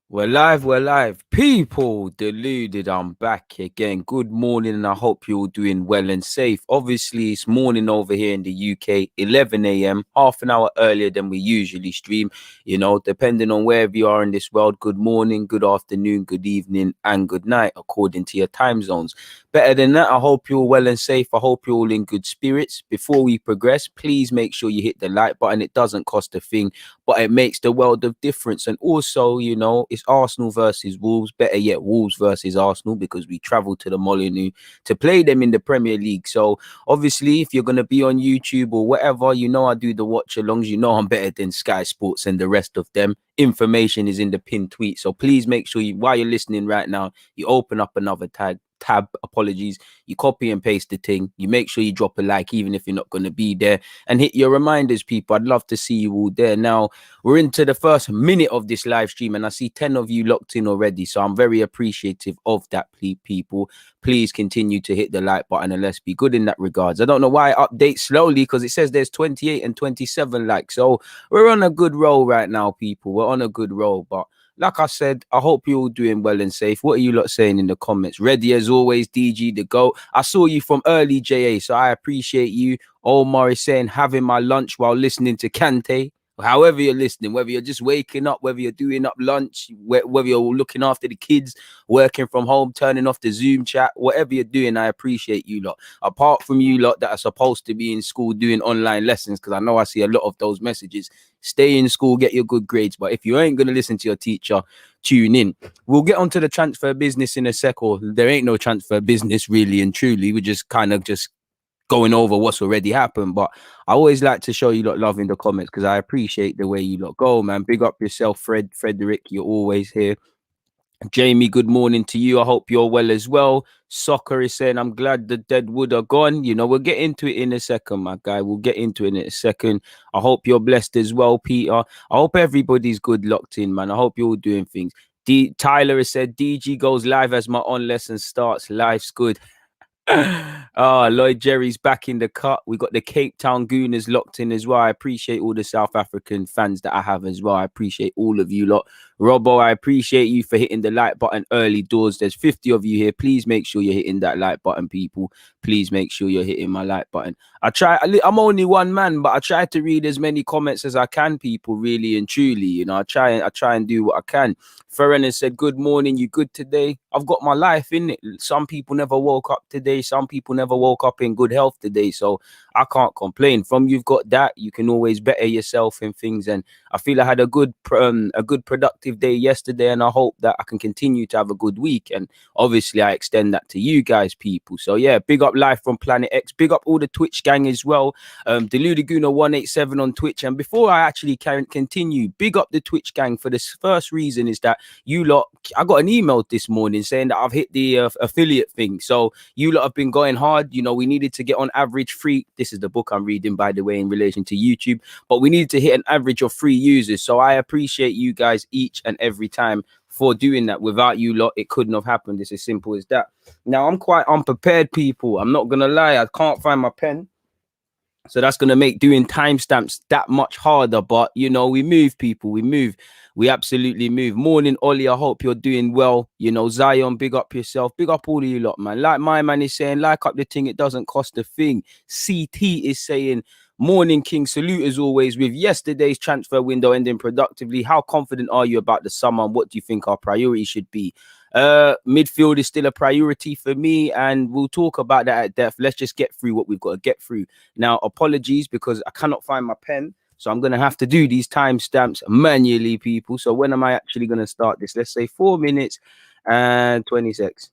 We're live. People, deluded, I'm back again. Good morning, and I hope you're all doing well and safe. Obviously, it's morning over here in the UK, 11 a.m., half an hour earlier than we usually stream. Depending on wherever you are in this world, good morning, good afternoon, good evening, and good night, according to your time zones. Better than that, I hope you're well and safe. I hope you're all in good spirits. Before we progress, please make sure you hit the like button. It doesn't cost a thing, but it makes the world of difference. And also, it's Arsenal versus Wolves. Better yet, Wolves versus Arsenal, because we travel to the Molineux to play them in the Premier League. So obviously, if you're going to be on YouTube or whatever, I do the watch-alongs. I'm better than Sky Sports and the rest of them. Information is in the pinned tweet. So please make sure while you're listening right now, you open up another tab, apologies, you copy and paste the thing, you make sure you drop a like even if you're not going to be there, and hit your reminders, people. I'd love to see you all there. Now we're into the first minute of this live stream, and I see 10 of you locked in already, so I'm very appreciative of that. People, please continue to hit the like button, and let's be good in that regards. I don't know why it updates slowly, because it says there's 28 and 27 likes, so we're on a good roll right now, people. We're on a good roll. But like I said, I hope you're all doing well and safe. What are you lot saying in the comments? Ready as always, DG the GOAT. I saw you from early, JA, so I appreciate you. Omar is saying, having my lunch while listening to Kante. However you're listening, whether you're just waking up, whether you're doing up lunch, whether you're looking after the kids, working from home, turning off the Zoom chat, whatever you're doing, I appreciate you lot. Apart from you lot that are supposed to be in school doing online lessons, because I know I see a lot of those messages. Stay in school, get your good grades. But if you ain't going to listen to your teacher, tune in. We'll get onto the transfer business in a sec, or there ain't no transfer business really and truly. We're just kind of just going over what's already happened. But I always like to show you lot love in the comments, because I appreciate the way you lot go, man. Big up yourself, Frederick. You're always here. Jamie, good morning to you. I hope you're well as well. Soccer is saying, I'm glad the Deadwood are gone. We'll get into it in a second, my guy. We'll get into it in a second. I hope you're blessed as well, Peter. I hope everybody's good, locked in, man. I hope you're all doing things. Tyler has said, DG goes live as my on lesson starts. Life's good. Lloyd Jerry's back in the cut. We got the Cape Town Gooners locked in as well. I appreciate all the South African fans that I have as well. I appreciate all of you lot. Robbo, I appreciate you for hitting the like button early doors. There's 50 of you here. Please make sure you're hitting that like button, people. Please make sure you're hitting my like button. I'm only one man, but I try to read as many comments as I can, people, really and truly. I try and do what I can. Ferren has said, good morning, you good today? I've got my life in it. Some people never woke up today. Some people never woke up in good health today. So I can't complain. From you've got that, you can always better yourself in things. And I feel I had a good productive day yesterday, and I hope that I can continue to have a good week. And obviously I extend that to you guys, people. So yeah, big up live from Planet X. Big up all the Twitch gang as well. Deluded Gooner 187 on Twitch. And before I actually can continue, big up the Twitch gang for this first reason is that you lot, I got an email this morning saying that I've hit the affiliate thing. So you lot have been going hard. We needed to get on average 3. This is the book I'm reading, by the way, in relation to YouTube. But we needed to hit an average of 3 users. So I appreciate you guys each and every time for doing that. Without you lot, it couldn't have happened. It's as simple as that. Now, I'm quite unprepared, people. I'm not going to lie. I can't find my pen. So that's going to make doing timestamps that much harder. But, we move, people. We move. We absolutely move. Morning, Ollie. I hope you're doing well. Zion, big up yourself. Big up all of you lot, man. Like my man is saying, like up the thing. It doesn't cost a thing. CT is saying, morning, King. Salute as always. With yesterday's transfer window ending productively, how confident are you about the summer? And what do you think our priority should be? Midfield is still a priority for me, and we'll talk about that at depth. Let's just get through what we've got to get through. Now, apologies because I cannot find my pen, so I'm going to have to do these timestamps manually, people. So when am I actually going to start this? Let's say 4 minutes and 20 seconds.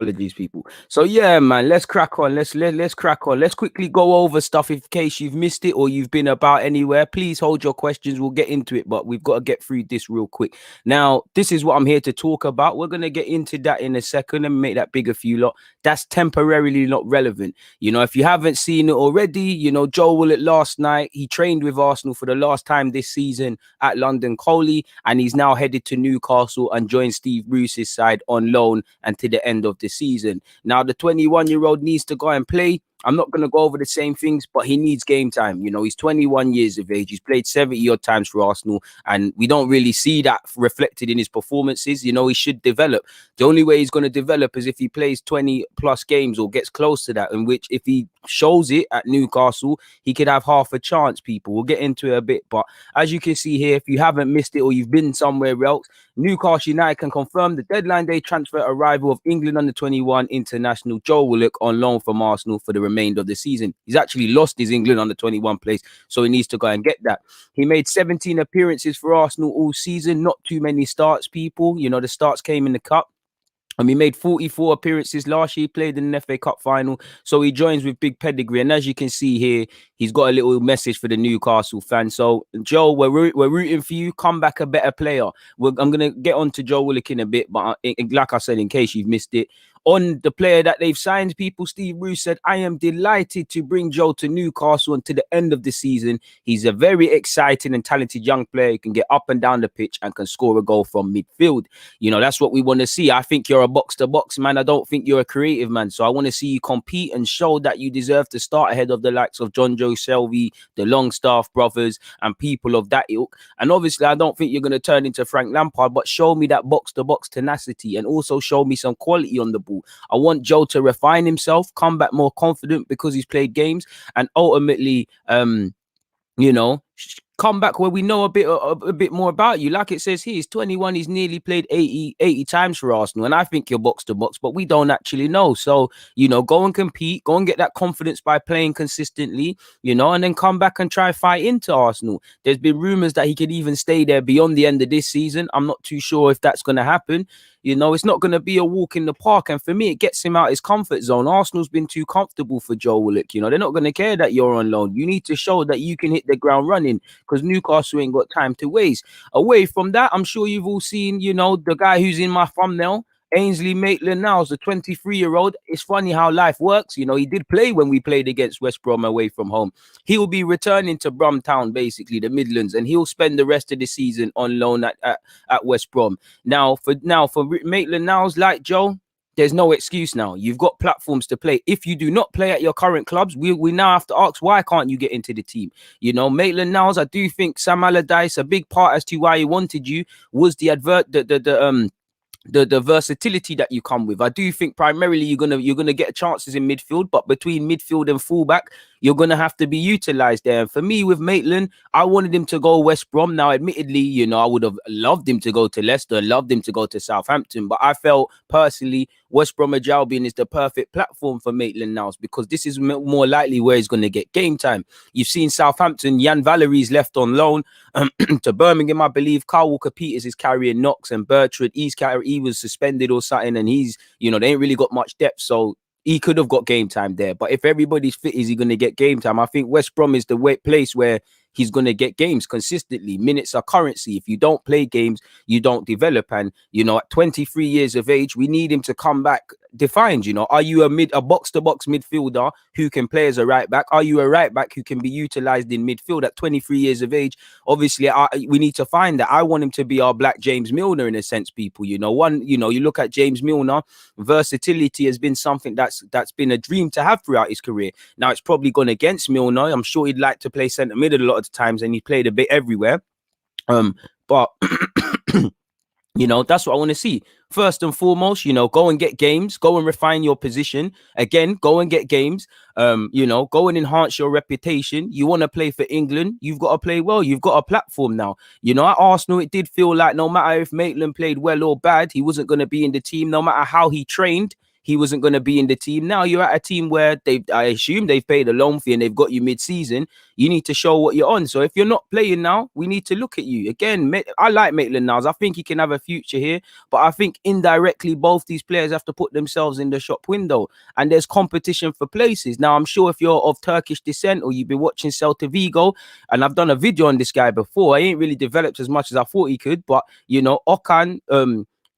Apologies, people. So yeah, man, let's crack on. Let's crack on. Let's quickly go over stuff in case you've missed it or you've been about anywhere. Please hold your questions. We'll get into it, but we've got to get through this real quick. Now, this is what I'm here to talk about. We're gonna get into that in a second and make that bigger for you lot. That's temporarily not relevant. If you haven't seen it already, Joe Willock last night, he trained with Arsenal for the last time this season at London Coley, and he's now headed to Newcastle and joined Steve Bruce's side on loan and to the end of the season. Now, the 21-year-old needs to go and play. I'm not going to go over the same things, but he needs game time. You know, he's 21 years of age. He's played 70 odd times for Arsenal, and we don't really see that reflected in his performances. You know, he should develop. The only way he's going to develop is if he plays 20 plus games or gets close to that, in which if he shows it at Newcastle, he could have half a chance, people. We'll get into it a bit, but as you can see here, if you haven't missed it or you've been somewhere else, Newcastle United can confirm the deadline day transfer arrival of England under-21 international Joe Willock on loan from Arsenal for the remainder of the season. He's actually lost his England under-21 place, so he needs to go and get that. He made 17 appearances for Arsenal all season, not too many starts, people. You know, the starts came in the cup. And he made 44 appearances last year. He played in the FA Cup final. So he joins with big pedigree. And as you can see here, he's got a little message for the Newcastle fans. So, Joe, we're rooting for you. Come back a better player. I'm going to get on to Joe Willock in a bit. But like I said, in case you've missed it, on the player that they've signed, people, Steve Bruce said, I am delighted to bring Joe to Newcastle until the end of the season. He's a very exciting and talented young player. He can get up and down the pitch and can score a goal from midfield. You know, that's what we want to see. I think you're a box-to-box man. I don't think you're a creative man. So I want to see you compete and show that you deserve to start ahead of the likes of John Joe Shelby, the Longstaff brothers, and people of that ilk. And obviously, I don't think you're going to turn into Frank Lampard, but show me that box-to-box tenacity and also show me some quality on the ball. I want Joe to refine himself, come back more confident because he's played games, and ultimately, you know, come back where we know a bit more about you. Like it says here, he's 21. He's nearly played 80 times for Arsenal. And I think you're box to box, but we don't actually know. So, you know, go and compete, go and get that confidence by playing consistently, you know, and then come back and try fight into Arsenal. There's been rumors that he could even stay there beyond the end of this season. I'm not too sure if that's going to happen. You know, it's not going to be a walk in the park. And for me, it gets him out his comfort zone. Arsenal's been too comfortable for Joe Willock. You know, they're not going to care that you're on loan. You need to show that you can hit the ground running because Newcastle ain't got time to waste. Away from that, I'm sure you've all seen, you know, the guy who's in my thumbnail, Ainsley Maitland-Niles, the 23-year-old. It's funny how life works. You know, he did play when we played against West Brom away from home. He'll be returning to Bromtown, basically, the Midlands, and he'll spend the rest of the season on loan at West Brom. Now, for Maitland-Niles, like Joe, there's no excuse now. You've got platforms to play. If you do not play at your current clubs, we now have to ask, why can't you get into the team? You know, Maitland-Niles, I do think Sam Allardyce, a big part as to why he wanted you was the versatility that you come with. I do think primarily you're gonna get chances in midfield, but between midfield and fullback, you're gonna have to be utilized there. And for me, with Maitland, I wanted him to go West Brom. Now, admittedly, you know, I would have loved him to go to Leicester, loved him to go to Southampton, but I felt personally West Bromwich Albion is the perfect platform for Maitland-Niles because this is more likely where he's going to get game time. You've seen Southampton, Jan Valerie's left on loan to Birmingham, I believe. Kyle Walker-Peters is carrying knocks, and Bertrand, he was suspended or something, and he's, you know, they ain't really got much depth, so he could have got game time there. But if everybody's fit, is he going to get game time? I think West Brom is the place where he's going to get games consistently. Minutes are currency. If you don't play games, you don't develop. And, you know, at 23 years of age, we need him to come back defined. You know, are you a box-to-box midfielder who can play as a right back? Are you a right back who can be utilized in midfield at 23 years of age? Obviously, we need to find that. I want him to be our black James Milner in a sense, people. You know, you look at James Milner, versatility has been something that's been a dream to have throughout his career. Now, it's probably gone against Milner. I'm sure he'd like to play centre mid a lot of the times, and he played a bit everywhere. But you know, that's what I want to see. First and foremost, you know, go and get games, go and refine your position. Again, go and get games. You know, go and enhance your reputation. You want to play for England, you've got to play well. You've got a platform now. You know, at Arsenal, it did feel like no matter if Maitland played well or bad, he wasn't going to be in the team. No matter how he trained, he wasn't going to be in the team. Now you're at a team where I assume they've paid a loan fee and they've got you mid-season. You need to show what you're on. So if you're not playing now, we need to look at you. Again, I like Maitland-Niles. I think he can have a future here. But I think indirectly, both these players have to put themselves in the shop window. And there's competition for places. Now, I'm sure if you're of Turkish descent or you've been watching Celta Vigo, and I've done a video on this guy before, I ain't really developed as much as I thought he could. But, you know, Okan,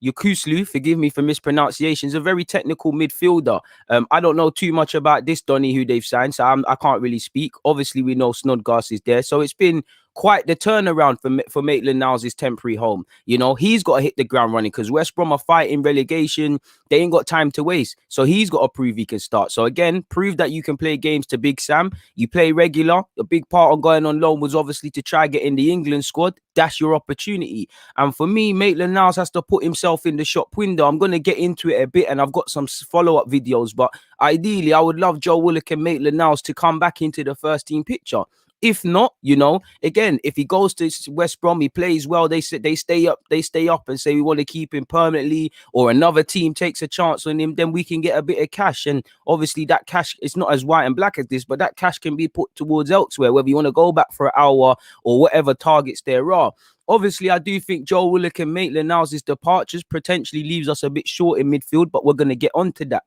Yukuslu, forgive me for mispronunciations, a very technical midfielder. I don't know too much about this Donny who they've signed, so I can't really speak. Obviously, we know Snodgrass is there, so it's been quite the turnaround for Maitland-Niles' temporary home. You know, he's got to hit the ground running because West Brom are fighting relegation. They ain't got time to waste. So he's got to prove he can start. So again, prove that you can play games to Big Sam. You play regular. A big part of going on loan was obviously to try get in the England squad. That's your opportunity. And for me, Maitland-Niles has to put himself in the shop window. I'm going to get into it a bit, and I've got some follow-up videos. But ideally, I would love Joe Willock and Maitland-Niles to come back into the first team picture. If not, you know, again, if he goes to West Brom, he plays well, they stay up and say we want to keep him permanently, or another team takes a chance on him, then we can get a bit of cash. And obviously that cash is not as white and black as this, but that cash can be put towards elsewhere, whether you want to go back for an hour or whatever targets there are. Obviously, I do think Joe Willock and Maitland-Niles' departures potentially leaves us a bit short in midfield, but we're going to get onto that.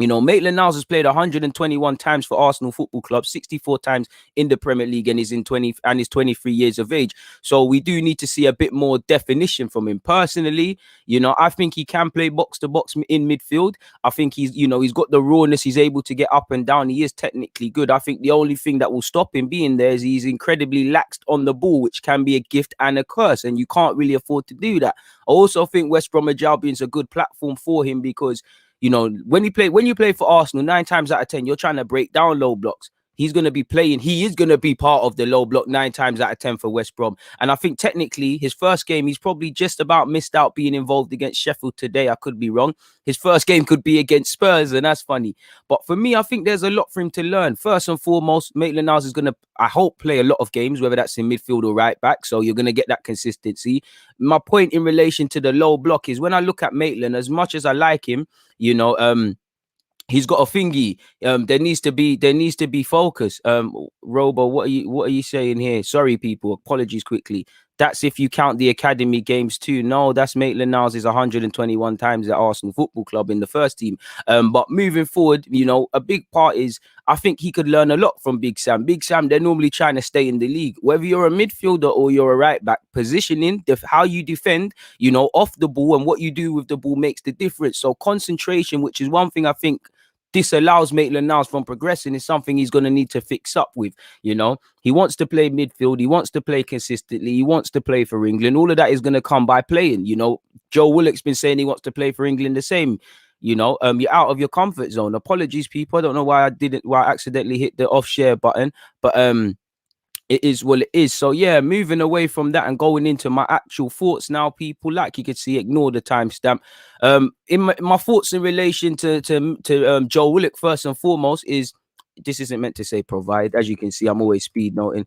You know, Maitland-Niles has played 121 times for Arsenal Football Club, 64 times in the Premier League, and is 23 years of age. So we do need to see a bit more definition from him. Personally, you know, I think he can play box to box in midfield. I think he's got the rawness. He's able to get up and down. He is technically good. I think the only thing that will stop him being there is he's incredibly laxed on the ball, which can be a gift and a curse, and you can't really afford to do that. I also think West Bromwich Albion's a good platform for him because, you know, when you play for Arsenal, 9 times out of 10, you're trying to break down low blocks. He's going to be playing. He is going to be part of the low block 9 times out of 10 for West Brom. And I think technically his first game, he's probably just about missed out being involved against Sheffield today. I could be wrong. His first game could be against Spurs, and that's funny. But for me, I think there's a lot for him to learn. First and foremost, Maitland-Niles is going to, I hope, play a lot of games, whether that's in midfield or right back. So you're going to get that consistency. My point in relation to the low block is when I look at Maitland, as much as I like him, you know, he's got a thingy. There needs to be focus. Robo, what are you saying here? Sorry, people. Apologies quickly. That's if you count the academy games too. No, that's Maitland-Niles is 121 times at Arsenal Football Club in the first team. But moving forward, you know, a big part is I think he could learn a lot from Big Sam. Big Sam, they're normally trying to stay in the league. Whether you're a midfielder or you're a right back, positioning, how you defend, you know, off the ball and what you do with the ball makes the difference. So concentration, which is one thing I think disallows Maitland-Niles from progressing, is something he's going to need to fix up with. You know, he wants to play midfield. He wants to play consistently. He wants to play for England. All of that is going to come by playing. You know, Joe Willock's been saying he wants to play for England the same. You know, you're out of your comfort zone. Apologies, people. I don't know why I accidentally hit the off share button, but it is what it is. So yeah, moving away from that and going into my actual thoughts now, people. Like you could see, ignore the timestamp. In my thoughts in relation to Joe Willock, first and foremost, is this isn't meant to say provide. As you can see, I'm always speed noting.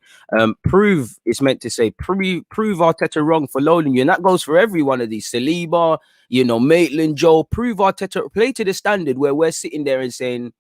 Prove, it's meant to say prove Arteta wrong for loaning you, and that goes for every one of these. Saliba, you know, Maitland, Joe. Prove Arteta, play to the standard where we're sitting there and saying,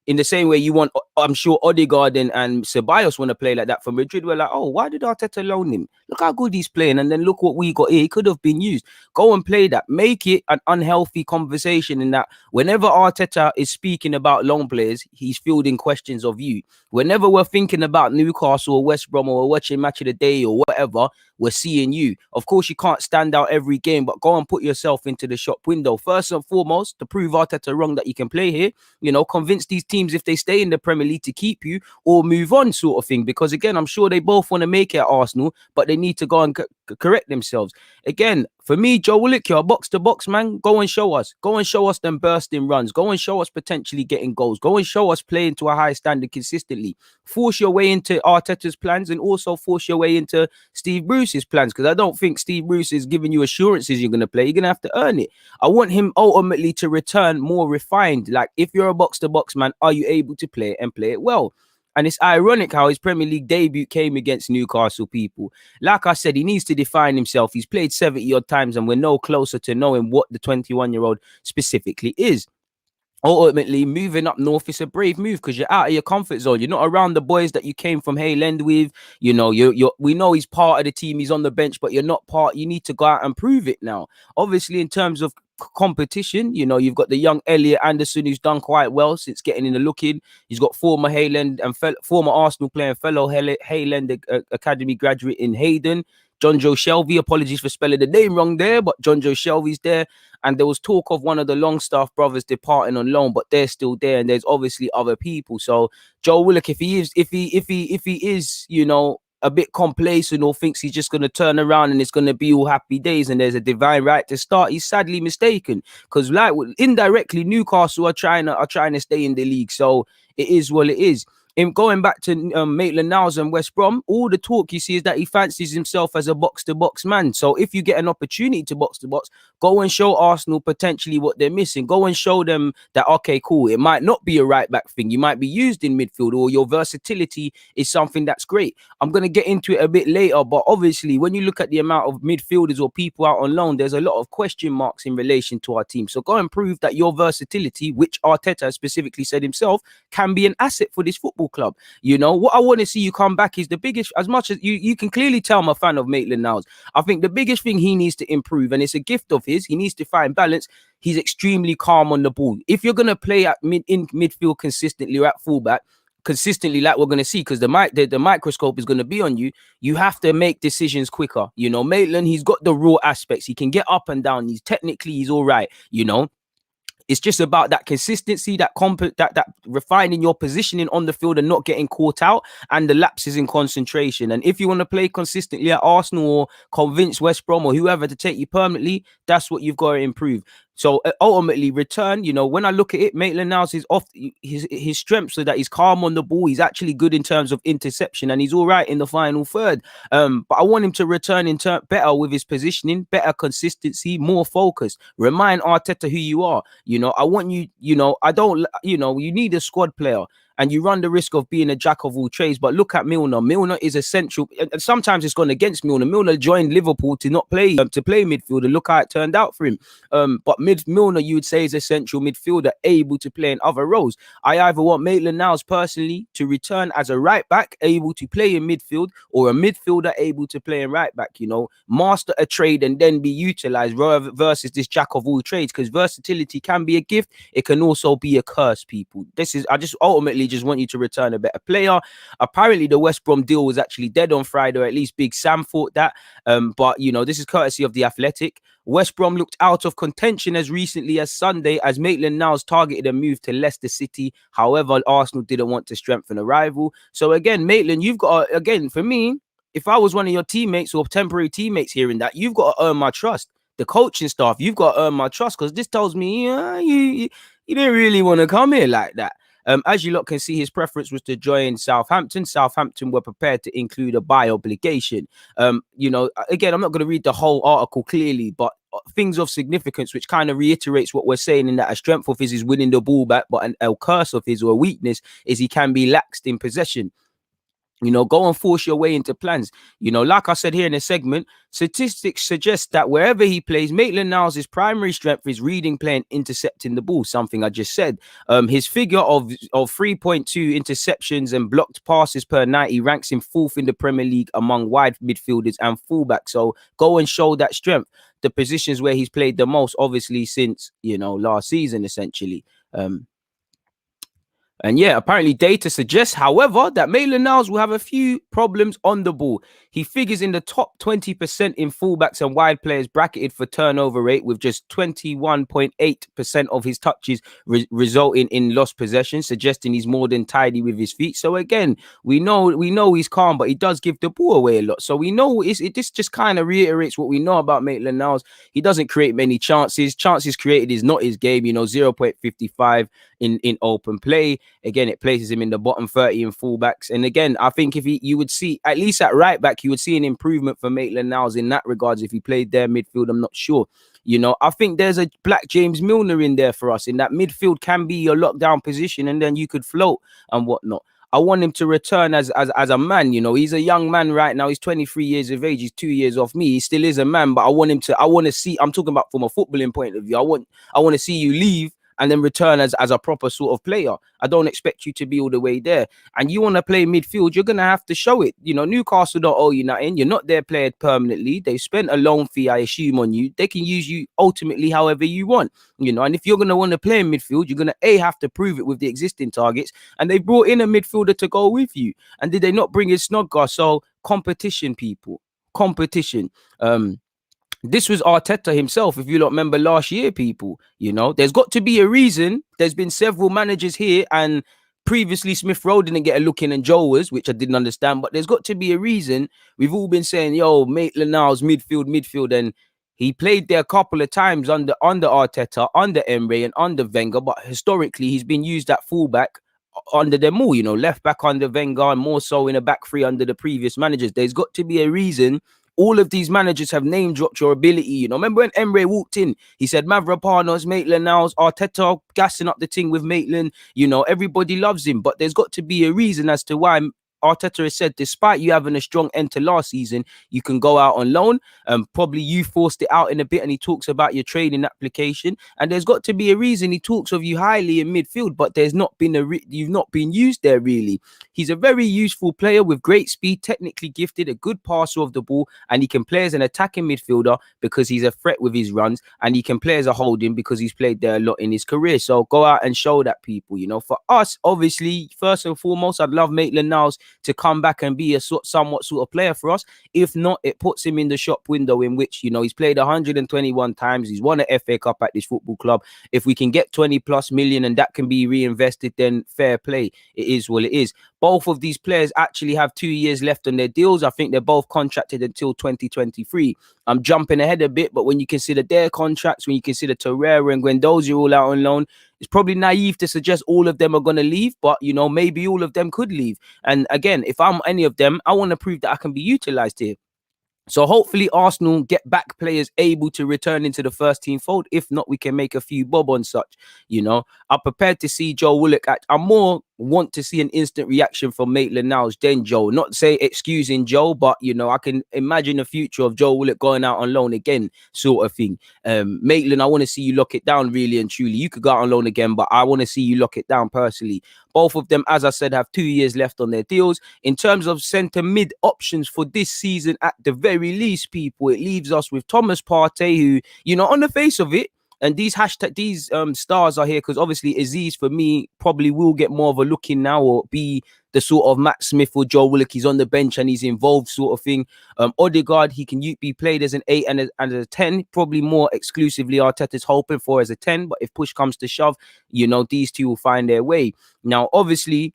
in the same way you want, I'm sure Odegaard and Ceballos want to play like that for Madrid. We're like, oh, why did Arteta loan him? Look how good he's playing. And then look what we got here. He could have been used. Go and play that. Make it an unhealthy conversation in that whenever Arteta is speaking about loan players, he's fielding questions of you. Whenever we're thinking about Newcastle or West Brom or we're watching Match of the Day or whatever, we're seeing you. Of course, you can't stand out every game, but go and put yourself into the shop window. First and foremost, to prove Arteta wrong that you can play here, you know, convince these teams if they stay in the Premier League to keep you or move on, sort of thing. Because again, I'm sure they both want to make it at Arsenal, but they need to go and correct themselves. Again, for me, Joe Willock, you're a box to box, man. Go and show us. Go and show us them bursting runs. Go and show us potentially getting goals. Go and show us playing to a high standard consistently. Force your way into Arteta's plans and also force your way into Steve Bruce's plans, because I don't think Steve Bruce is giving you assurances you're going to play. You're going to have to earn it. I want him ultimately to return more refined. Like, if you're a box to box man, are you able to play it and play it well? And it's ironic how his Premier League debut came against Newcastle, people. Like I said, he needs to define himself. He's played 70 odd times and we're no closer to knowing what the 21-year-old specifically is. Ultimately, moving up north is a brave move because you're out of your comfort zone. You're not around the boys that you came from Hayland with. You know, we know he's part of the team. He's on the bench, but you're not part. You need to go out and prove it now. Obviously, in terms of competition, you know, you've got the young Elliot Anderson, who's done quite well since getting in the look-in. He's got former Hayland and former Arsenal player and fellow Hayland Academy graduate in Hayden, John Joe Shelby. Apologies for spelling the name wrong there, but John Joe Shelby's there. And there was talk of one of the Longstaff brothers departing on loan, but they're still there. And there's obviously other people. So Joe Willock, if he is, you know, a bit complacent or thinks he's just going to turn around and it's going to be all happy days and there's a divine right to start, he's sadly mistaken. Because like indirectly, Newcastle are trying to stay in the league, so it is what it is. In going back to Maitland-Niles and West Brom, all the talk you see is that he fancies himself as a box-to-box man. So if you get an opportunity to box-to-box, go and show Arsenal potentially what they're missing. Go and show them that, okay, cool, it might not be a right-back thing. You might be used in midfield, or your versatility is something that's great. I'm going to get into it a bit later, but obviously when you look at the amount of midfielders or people out on loan, there's a lot of question marks in relation to our team. So go and prove that your versatility, which Arteta specifically said himself, can be an asset for this football club. You know, what I want to see you come back is the biggest, as much as you can clearly tell I'm a fan of Maitland-Niles. I think the biggest thing he needs to improve, and it's a gift of his, he needs to find balance. He's extremely calm on the ball. If you're going to play at in midfield consistently or at fullback consistently, like we're going to see, because the microscope is going to be on you, you have to make decisions quicker. You know, Maitland, he's got the raw aspects. He can get up and down. He's all right, you know. It's just about that consistency, that refining your positioning on the field and not getting caught out, and the lapses in concentration. And if you want to play consistently at Arsenal or convince West Brom or whoever to take you permanently, that's what you've got to improve. So ultimately, return, you know, when I look at it, Maitland-Niles is off his strengths, so that he's calm on the ball. He's actually good in terms of interception, and he's all right in the final third. But I want him to return better with his positioning, better consistency, more focus. Remind Arteta who you are. You know, I want you, you know, you need a squad player. And you run the risk of being a jack of all trades. But look at Milner. Milner is essential. And sometimes it's gone against Milner. Milner joined Liverpool to not play midfield, and look how it turned out for him. But Milner, you would say, is essential midfielder, able to play in other roles. I either want Maitland-Niles personally to return as a right back, able to play in midfield, or a midfielder able to play in right back. You know, master a trade and then be utilized versus this jack of all trades. Because versatility can be a gift. It can also be a curse, people. I just ultimately just want you to return a better player. Apparently the West Brom deal was actually dead on Friday, or at least Big Sam thought that. But you know, this is courtesy of The Athletic. West Brom looked out of contention as recently as Sunday, as Maitland-Niles targeted a move to Leicester City. However, Arsenal didn't want to strengthen a rival. So again, Maitland, you've got again, for me, if I was one of your teammates or temporary teammates hearing that, you've got to earn my trust. The coaching staff, you've got to earn my trust, because this tells me you didn't really want to come here like that. As you lot can see, his preference was to join Southampton. Southampton were prepared to include a buy obligation. You know, again, I'm not going to read the whole article clearly, but things of significance, which kind of reiterates what we're saying, in that a strength of his is winning the ball back, but a curse of his, or a weakness, is he can be laxed in possession. You know, go and force your way into plans. You know, like I said here in the segment, statistics suggest that wherever he plays, Maitland-Niles' primary strength is reading, playing, intercepting the ball, something I just said. His figure of 3.2 interceptions and blocked passes per 90 ranks him fourth in the Premier League among wide midfielders and fullbacks. So go and show that strength. The positions where he's played the most, obviously, since, you know, last season, essentially. And yeah, apparently data suggests, however, that Maitland-Niles will have a few problems on the ball. He figures in the top 20% in fullbacks and wide players bracketed for turnover rate, with just 21.8% of his touches resulting in lost possession, suggesting he's more than tidy with his feet. So again, we know he's calm, but he does give the ball away a lot. So we know this just kind of reiterates what we know about Maitland-Niles. He doesn't create many chances. Chances created is not his game, you know, 0.55 in open play. Again, it places him in the bottom 30 in fullbacks. And again, I think if you would see, at least at right back, you would see an improvement for Maitland-Niles in that regards. If he played there midfield, I'm not sure. You know, I think there's a black James Milner in there for us, in that midfield can be your lockdown position, and then you could float and whatnot. I want him to return as a man. You know, he's a young man right now. He's 23 years of age. He's 2 years off me. He still is a man, but I want to see, I'm talking about from a footballing point of view. I want to see you leave and then return as a proper sort of player. I don't expect you to be all the way there. And you want to play midfield, you're going to have to show it. You know, Newcastle don't owe you nothing. You're not their player permanently. They spent a loan fee, I assume, on you. They can use you ultimately however you want. You know, and if you're going to want to play in midfield, you're going to have to prove it with the existing targets. And they brought in a midfielder to go with you. And did they not bring in Snodgrass? So competition, people. Competition. This was Arteta himself, if you lot remember last year, people. You know, there's got to be a reason. There's been several managers here, and previously Smith Rowe didn't get a look in and Joe was, which I didn't understand, but there's got to be a reason. We've all been saying, yo, Maitland-Niles, midfield, and he played there a couple of times under Arteta, under Emre, and under Wenger, but historically he's been used at fullback under them all, left back under Wenger, and more so in a back three under the previous managers. There's got to be a reason. All of these managers have name dropped your ability. Remember when Emre walked in, he said Mavropanos, Maitland-Niles, Arteta gassing up the thing with Maitland. Everybody loves him, but there's got to be a reason as to why Arteta has said, despite you having a strong end to last season, you can go out on loan. Probably you forced it out in a bit, and he talks about your training application. And there's got to be a reason he talks of you highly in midfield, but there's not been you've not been used there really. He's a very useful player with great speed, technically gifted, a good passer of the ball, and he can play as an attacking midfielder because he's a threat with his runs, and he can play as a holding because he's played there a lot in his career. So go out and show that, people. For us, obviously, first and foremost, I'd love Maitland-Niles to come back and be a somewhat sort of player for us. If not, it puts him in the shop window in which, he's played 121 times. He's won an FA Cup at this football club. If we can get 20+ million and that can be reinvested, then fair play. It is what it is. Both of these players actually have 2 years left on their deals. I think they're both contracted until 2023. I'm jumping ahead a bit, but when you consider their contracts, when you consider Torreira and Guendouzi all out on loan, it's probably naive to suggest all of them are going to leave, but, maybe all of them could leave. And again, if I'm any of them, I want to prove that I can be utilized here. So hopefully Arsenal get back players able to return into the first team fold. If not, we can make a few bob on such. I'm prepared to see Joe Willock act. I more want to see an instant reaction from Maitland-Niles than Joe. Not say excusing Joe, but I can imagine the future of Joe Willock going out on loan again, sort of thing. Maitland, I want to see you lock it down really and truly. You could go out on loan again, but I want to see you lock it down personally. Both of them, as I said, have 2 years left on their deals. In terms of centre mid options for this season, at the very least, people, it leaves us with Thomas Partey, who, on the face of it, and these stars are here because obviously Aziz, for me, probably will get more of a look in now, or be the sort of Matt Smith or Joe Willock. He's on the bench and he's involved, sort of thing. Odegaard, he can be played as an 8 and a 10, probably more exclusively Arteta's hoping for as a 10. But if push comes to shove, these two will find their way. Now, obviously,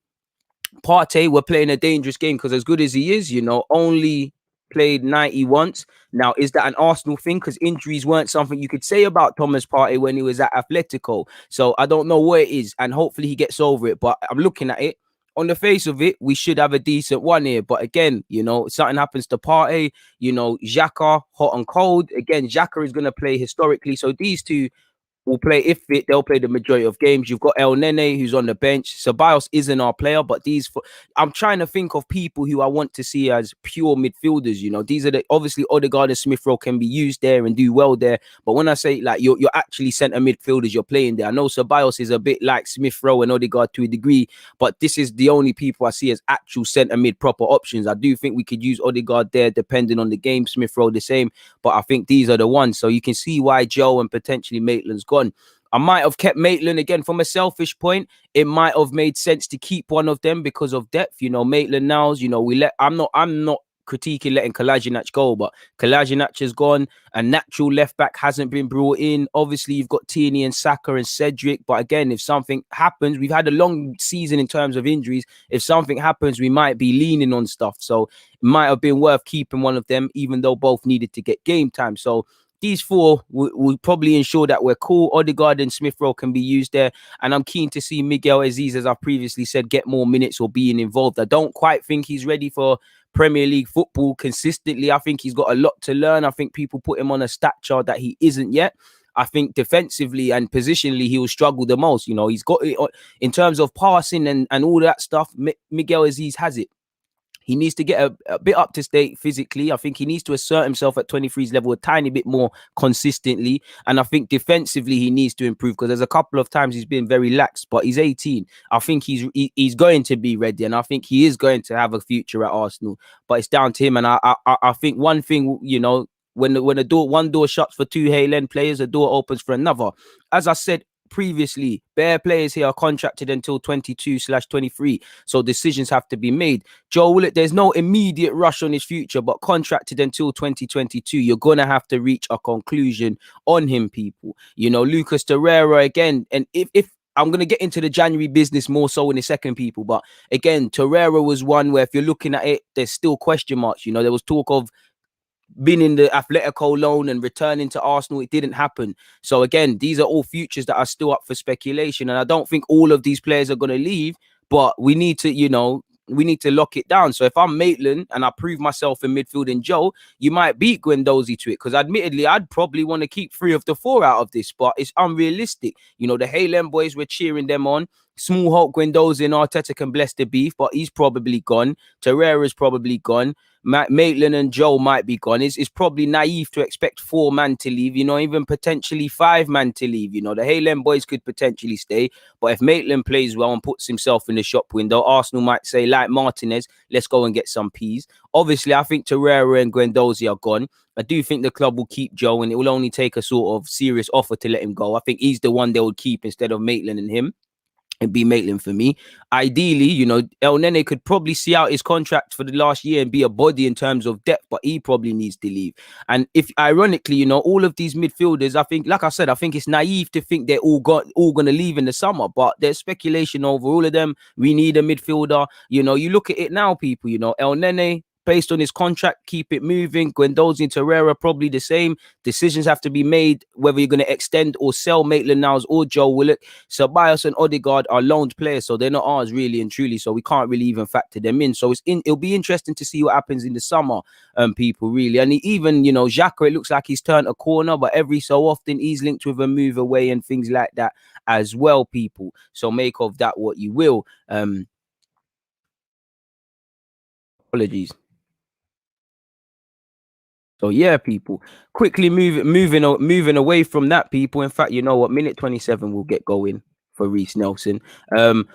Partey, we're playing a dangerous game because as good as he is, only played 90 once. Now, is that an Arsenal thing? Because injuries weren't something you could say about Thomas Partey when he was at Atletico. So I don't know what it is, and hopefully he gets over it. But I'm looking at it. On the face of it, we should have a decent one here. But again, something happens to Partey, Xhaka, hot and cold. Again, Xhaka is going to play historically. So these two will play, if fit, they'll play the majority of games. You've got El Nene, who's on the bench. Ceballos isn't our player, but I'm trying to think of people who I want to see as pure midfielders. These are obviously Odegaard and Smith Rowe can be used there and do well there. But when I say like you're actually centre midfielders, you're playing there. I know Ceballos is a bit like Smith Rowe and Odegaard to a degree, but this is the only people I see as actual centre mid proper options. I do think we could use Odegaard there depending on the game. Smith Rowe the same, but I think these are the ones. So you can see why Joe and potentially Maitland's gone. I might have kept Maitland again from a selfish point. It might have made sense to keep one of them because of depth. Maitland-Niles, I'm not critiquing letting Kolasinac go, but Kolasinac has gone. A natural left back hasn't been brought in. Obviously, you've got Tierney and Saka and Cedric. But again, if something happens, we've had a long season in terms of injuries. If something happens, we might be leaning on stuff. So it might have been worth keeping one of them, even though both needed to get game time. So these four will probably ensure that we're cool. Odegaard and Smith Rowe can be used there. And I'm keen to see Miguel Aziz, as I've previously said, get more minutes or being involved. I don't quite think he's ready for Premier League football consistently. I think he's got a lot to learn. I think people put him on a stature that he isn't yet. I think defensively and positionally, he will struggle the most. He's got it in terms of passing and all that stuff. Miguel Aziz has it. He needs to get a bit up to date physically. I think he needs to assert himself at 23's level a tiny bit more consistently. And I think defensively, he needs to improve because there's a couple of times he's been very lax, but he's 18. I think he's going to be ready. And I think he is going to have a future at Arsenal, but it's down to him. And I think one thing, when one door shuts for two Haaland players, a door opens for another. As I said previously, bare players here are contracted until 22/23, so decisions have to be made. Joe Willock, there's no immediate rush on his future, but contracted until 2022. You're gonna have to reach a conclusion on him, people. Lucas Torreira again, and if I'm going to get into the January business more so in a second, people. But again, Torreira was one where if you're looking at it, there's still question marks. You know, there was talk of been in the Atletico loan and returning to Arsenal. It didn't happen. So again, these are all futures that are still up for speculation. And I don't think all of these players are going to leave, but we need to, you know, we need to lock it down. So if I'm Maitland and I prove myself in midfield in Joe, you might beat Guendouzi to it. Because admittedly, I'd probably want to keep 3 of the 4 out of this, but it's unrealistic. You know, the Haaland boys were cheering them on. Small hope Guendouzi and Arteta can bless the beef, but he's probably gone. Torreira's probably gone. Maitland and Joe might be gone. It's probably naive to expect 4 man to leave, you know, even potentially 5 man to leave. You know, the Haaland boys could potentially stay. But if Maitland plays well and puts himself in the shop window, Arsenal might say, like Martinez, let's go and get some peas. Obviously, I think Torreira and Guendouzi are gone. I do think the club will keep Joe, and it will only take a sort of serious offer to let him go. I think he's the one they would keep instead of Maitland and him. It'd be Maitland for me. Ideally, you know, El Nene could probably see out his contract for the last year and be a body in terms of depth, but he probably needs to leave. And if, ironically, you know, all of these midfielders, I think, like I said, I think it's naive to think they're all going to leave in the summer, but there's speculation over all of them. We need a midfielder. You know, you look at it now, people, you know, El Nene, based on his contract, keep it moving. Guendouzi and Torreira probably the same. Decisions have to be made whether you're going to extend or sell Maitland-Niles or Joe Willock. Ceballos and Odegaard are loaned players, so they're not ours really and truly. So we can't really even factor them in. So it'll be interesting to see what happens in the summer, people really. And even, you know, Xhaka, it looks like he's turned a corner, but every so often he's linked with a move away and things like that as well, people. So make of that what you will. Apologies. So yeah, people, quickly moving away from that, people. In fact, you know what? Minute 27 will get going for Reece Nelson.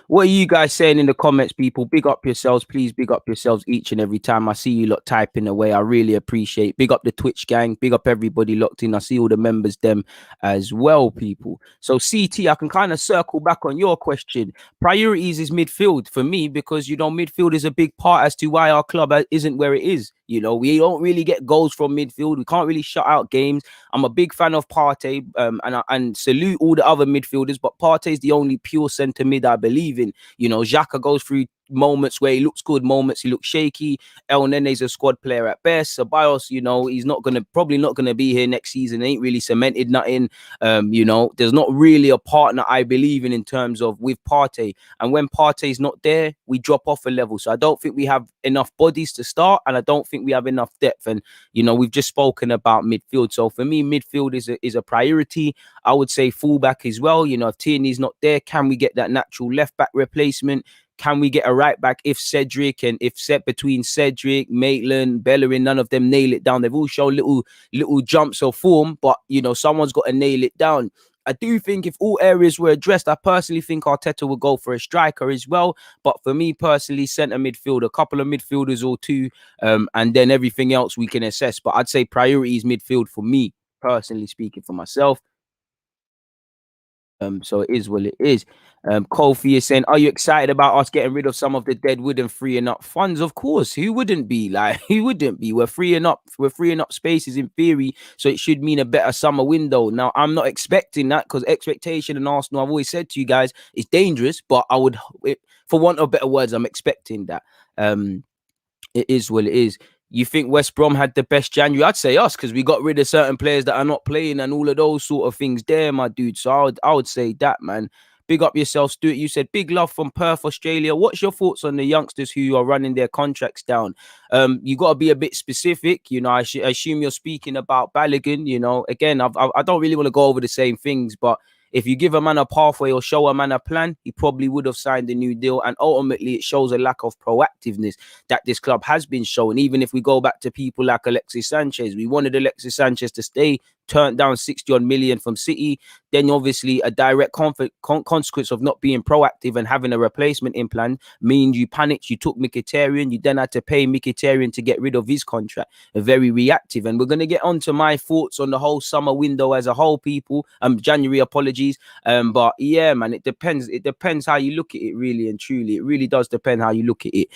What are you guys saying in the comments, people? Big up yourselves, please. Big up yourselves each and every time. I see you lot typing away. I really appreciate. Big up the Twitch gang. Big up everybody locked in. I see all the members them as well, people. So CT, I can kind of circle back on your question. Priorities is midfield for me because, you know, midfield is a big part as to why our club isn't where it is. You know, we don't really get goals from midfield. We can't really shut out games. I'm a big fan of Partey, and salute all the other midfielders, but Partey is the only pure centre mid I believe in. You know, Xhaka goes through moments where he looks good, moments he looks shaky. El Nene's a squad player at best. Ceballos, you know, he's probably not gonna be here next season. Ain't really cemented nothing. You know, there's not really a partner I believe in terms of with Partey. And when Partey's not there, we drop off a level. So I don't think we have enough bodies to start, and I don't think we have enough depth. And you know, we've just spoken about midfield. So for me, midfield is a priority. I would say fullback as well. You know, if Tierney's not there, can we get that natural left back replacement? Can we get a right back if Cedric and if set between Cedric, Maitland, Bellerin, none of them nail it down? They've all shown little jumps of form, but you know, someone's got to nail it down. I do think if all areas were addressed, I personally think Arteta will go for a striker as well. But for me personally, centre midfield, a couple of midfielders or 2, and then everything else we can assess. But I'd say priority is midfield for me, personally speaking for myself. So it is what it is. Kofi is saying, are you excited about us getting rid of some of the dead wood and freeing up funds? Of course, who wouldn't be? Like, who wouldn't be? We're freeing up spaces in theory, so it should mean a better summer window. Now, I'm not expecting that because expectation in Arsenal, I've always said to you guys, is dangerous, but for want of better words, I'm expecting that. It is what it is. You think West Brom had the best January? I'd say us because we got rid of certain players that are not playing and all of those sort of things there, my dude. So I would say that, man. Big up yourself, Stuart. You said big love from Perth, Australia. What's your thoughts on the youngsters who are running their contracts down? You got to be a bit specific. You know, I assume you're speaking about Balogun. You know, again, I don't really want to go over the same things, but if you give a man a pathway or show a man a plan, he probably would have signed a new deal. And ultimately, it shows a lack of proactiveness that this club has been showing. Even if we go back to people like Alexis Sanchez, we wanted Alexis Sanchez to stay, turned down 60-odd million from City. Then obviously a direct consequence of not being proactive and having a replacement in plan means you panicked, you took Mkhitaryan, you then had to pay Mkhitaryan to get rid of his contract. Very reactive. And we're going to get on to my thoughts on the whole summer window as a whole, people. January, apologies. But yeah, man, it depends. It depends how you look at it, really and truly. It really does depend how you look at it.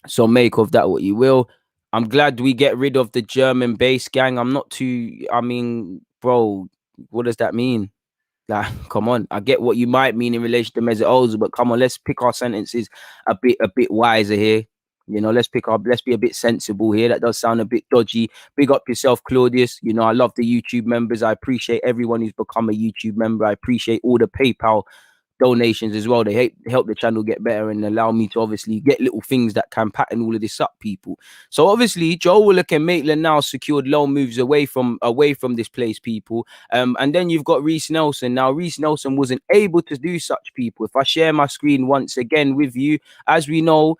So make of that what you will. I'm glad we get rid of the German base gang. I'm not too, I mean, bro, what does that mean? Like, come on. I get what you might mean in relation to Mesut Ozil, but come on, let's pick our sentences a bit wiser here. You know, let's be a bit sensible here. That does sound a bit dodgy. Big up yourself, Claudius. You know, I love the YouTube members. I appreciate everyone who's become a YouTube member. I appreciate all the PayPal donations as well. They help the channel get better and allow me to obviously get little things that can pattern all of this up, people. So obviously Joe Willock and Maitland now secured loan moves away from this place, people. And then you've got Reece Nelson. Now Reece Nelson wasn't able to do such, people. If I share my screen once again with you, as we know,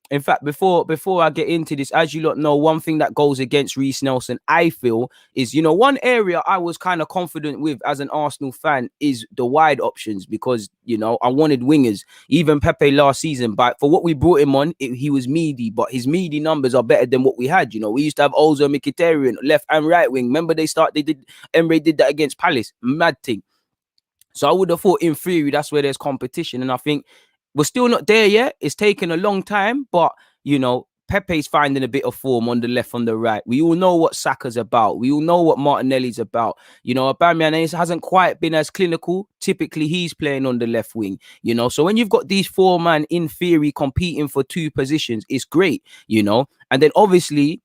in fact, before I get into this, as you lot know, one thing that goes against Reece Nelson, I feel, is, you know, one area I was kind of confident with as an Arsenal fan is the wide options, because, you know, I wanted wingers. Even Pepe last season, but for what we brought him on, he was meaty, but his meaty numbers are better than what we had. You know, we used to have Ozil, Mkhitaryan, left and right wing. Remember Emre did that against Palace. Mad thing. So I would have thought, in theory, that's where there's competition. And I think we're still not there yet. It's taken a long time, but, you know, Pepe's finding a bit of form on the left, on the right. We all know what Saka's about. We all know what Martinelli's about. You know, Aubameyang hasn't quite been as clinical. Typically, he's playing on the left wing, you know. So when you've got these four men, in theory, competing for two positions, it's great, you know. And then obviously,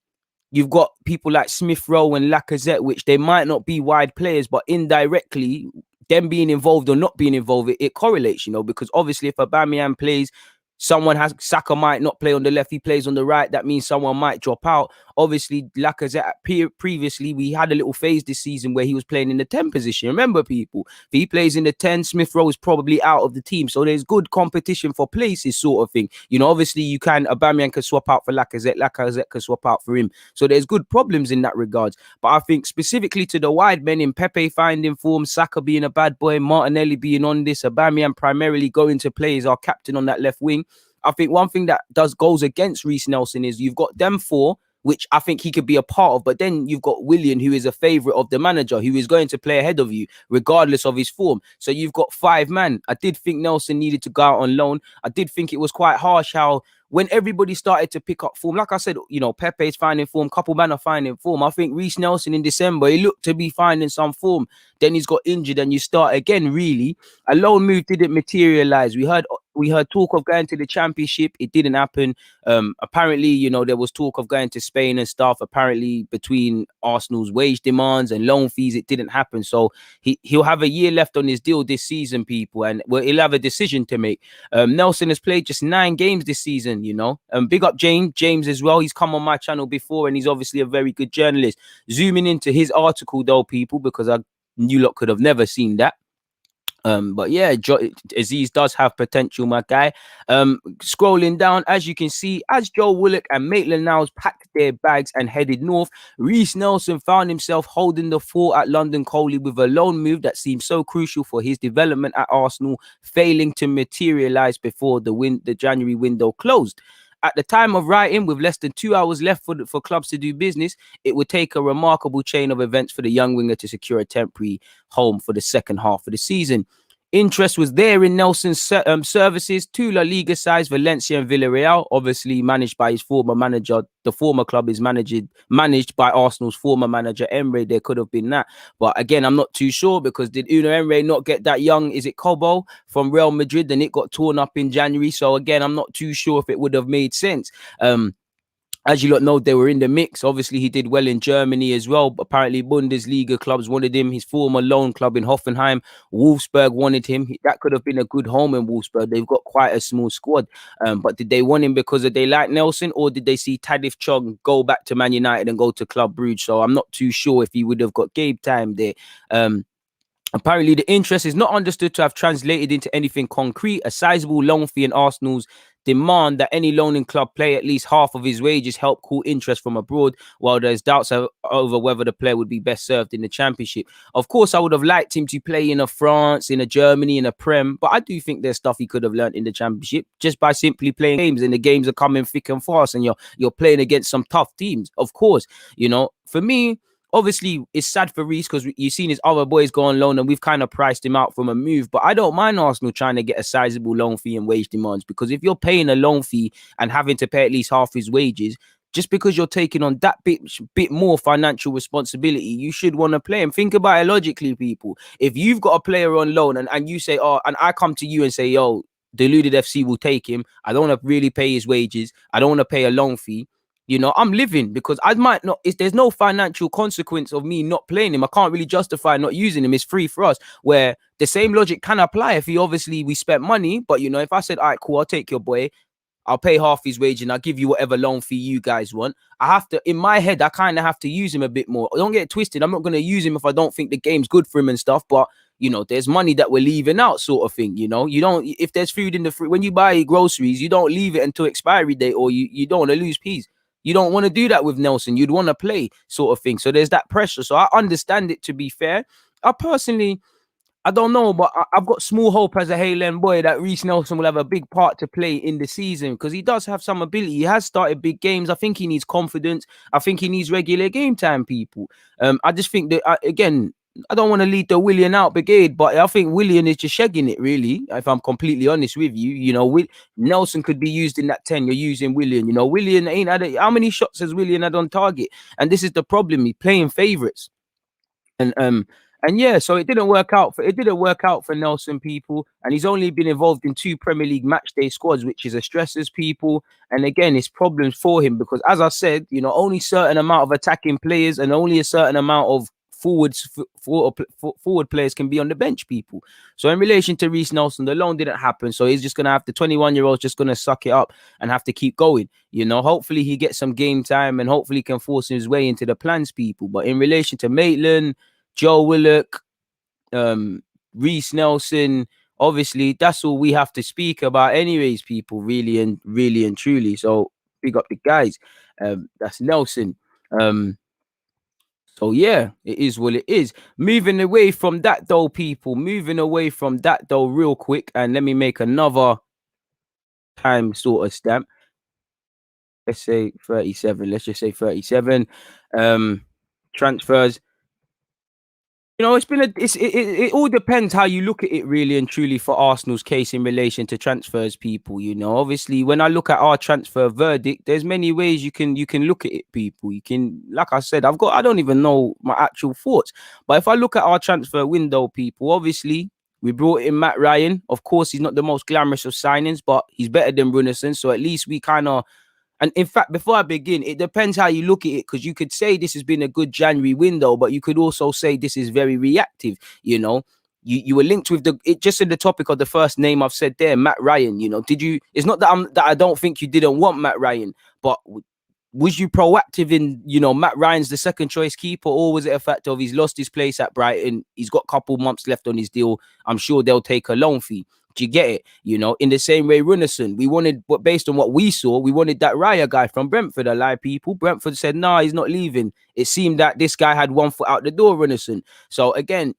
you've got people like Smith Rowe and Lacazette, which they might not be wide players, but indirectly, them being involved or not being involved, it correlates, you know, because obviously if Aubameyang plays, Saka might not play on the left, he plays on the right. That means someone might drop out. Obviously, Lacazette, previously, we had a little phase this season where he was playing in the 10 position. Remember, people, if he plays in the 10, Smith Rowe is probably out of the team. So there's good competition for places, sort of thing. You know, obviously, Aubameyang can swap out for Lacazette can swap out for him. So there's good problems in that regards. But I think specifically to the wide men, in Pepe finding form, Saka being a bad boy, Martinelli being on this, Aubameyang primarily going to play as our captain on that left wing. I think one thing that goes against Reece Nelson is you've got them four, which I think he could be a part of, but then you've got Willian, who is a favourite of the manager, who is going to play ahead of you, regardless of his form. So you've got five man. I did think Nelson needed to go out on loan. I did think it was quite harsh how, when everybody started to pick up form, like I said, you know, Pepe's finding form, couple men are finding form. I think Reece Nelson in December, he looked to be finding some form. Then he's got injured and you start again, really. A loan move didn't materialise. We heard talk of going to the Championship. It didn't happen. Apparently, you know, there was talk of going to Spain and stuff. Apparently, between Arsenal's wage demands and loan fees, it didn't happen. So he'll have a year left on his deal this season, people, and he'll have a decision to make. Nelson has played just 9 games this season, you know. Big up James as well. He's come on my channel before, and he's obviously a very good journalist. Zooming into his article, though, people, because you lot could have never seen that. But yeah, Aziz does have potential, my guy. Scrolling down, as you can see, as Joe Willock and Maitland-Niles packed their bags and headed north, Reece Nelson found himself holding the fort at London Colney with a loan move that seemed so crucial for his development at Arsenal, failing to materialise before the January window closed. At the time of writing, with less than 2 hours left for clubs to do business, it would take a remarkable chain of events for the young winger to secure a temporary home for the second half of the season. Interest was there in Nelson's services. 2 La Liga sides, Valencia and Villarreal, obviously managed by his former manager. The former club is managed by Arsenal's former manager, Emre. There could have been that. But again, I'm not too sure, because did Unai Emre not get that young, is it Cobo, from Real Madrid, and it got torn up in January? So again, I'm not too sure if it would have made sense. As you lot know, they were in the mix. Obviously, he did well in Germany as well. But apparently, Bundesliga clubs wanted him. His former loan club in Hoffenheim, Wolfsburg, wanted him. That could have been a good home in Wolfsburg. They've got quite a small squad. But did they want him because they like Nelson, or did they see Tadic Chong go back to Man United and go to Club Brugge? So I'm not too sure if he would have got game time there. Apparently, the interest is not understood to have translated into anything concrete. A sizable loan fee in Arsenal's demand that any loaning club play at least half of his wages help cool interest from abroad, while there's doubts over whether the player would be best served in the Championship. Of course, I would have liked him to play in a France, in a Germany, in a Prem, but I do think there's stuff he could have learned in the Championship just by simply playing games, and the games are coming thick and fast, and you're playing against some tough teams. Of course, you know, for me, obviously, it's sad for Reece because you've seen his other boys go on loan and we've kind of priced him out from a move. But I don't mind Arsenal trying to get a sizable loan fee and wage demands, because if you're paying a loan fee and having to pay at least half his wages, just because you're taking on that bit more financial responsibility, you should want to play him. Think about it logically, people. If you've got a player on loan and you say, oh, and I come to you and say, yo, Deluded FC will take him. I don't want to really pay his wages. I don't want to pay a loan fee. You know, I'm living because I might not, there's no financial consequence of me not playing him. I can't really justify not using him. It's free for us. Where the same logic can apply if we spent money. But, you know, if I said, all right, cool, I'll take your boy, I'll pay half his wage and I'll give you whatever loan fee you guys want. I have to, in my head, I kind of have to use him a bit more. Don't get it twisted. I'm not going to use him if I don't think the game's good for him and stuff. But, you know, there's money that we're leaving out sort of thing. You know, you don't, if there's food in the fridge, when you buy groceries, you don't leave it until expiry date or you don't want to lose peas. You don't want to do that with Nelson. You'd want to play sort of thing. So there's that pressure. So I understand it, to be fair. I don't know, but I've got small hope as a Highland boy that Reece Nelson will have a big part to play in the season because he does have some ability. He has started big games. I think he needs confidence. I think he needs regular game time, people. I just think that, again, I don't want to lead the Willian out brigade, but I think Willian is just shagging it, really, if I'm completely honest with you. You know, Nelson could be used in that 10. You're using Willian. You know, Willian ain't had how many shots has Willian had on target? And this is the problem. He's playing favourites. And yeah, so it didn't work out for Nelson, people, and he's only been involved in 2 Premier League match day squads, which is a stresses, people. And again, it's problems for him because, as I said, you know, only certain amount of attacking players and only a certain amount of forward players can be on the bench, people. So in relation to Reece Nelson, the loan didn't happen, so he's just gonna have, the 21-year-old's just gonna suck it up and have to keep going. You know, hopefully he gets some game time and hopefully can force his way into the plans, people. But in relation to Maitland, Joe Willock, Reece Nelson, obviously that's all we have to speak about anyways, people, really and truly. So big up the guys. That's Nelson. So yeah, it is what it is. Moving away from that though, people, real quick, and let me make another time sort of stamp. Let's say 37. Let's just say 37. Transfers. You know, it all depends how you look at it, really and truly, for Arsenal's case in relation to transfers, people. You know, obviously, when I look at our transfer verdict, there's many ways you can look at it, people. You can, like I said, I don't even know my actual thoughts, but if I look at our transfer window, people, obviously we brought in Matt Ryan. Of course, he's not the most glamorous of signings, but he's better than Brunison, so at least we kind of. And in fact, before I begin, it depends how you look at it, because you could say this has been a good January window, but you could also say this is very reactive. You know, you were linked with just in the topic of the first name I've said there, Matt Ryan. You know, it's not that I don't think you didn't want Matt Ryan, but was you proactive in, you know, Matt Ryan's the second choice keeper, or was it a fact of he's lost his place at Brighton, he's got a couple months left on his deal, I'm sure they'll take a loan fee? Do you get it? You know, in the same way, Runison, we wanted, but based on what we saw, we wanted that Raya guy from Brentford. I lie, people. Brentford said, nah, he's not leaving. It seemed that this guy had one foot out the door, Runison. So again,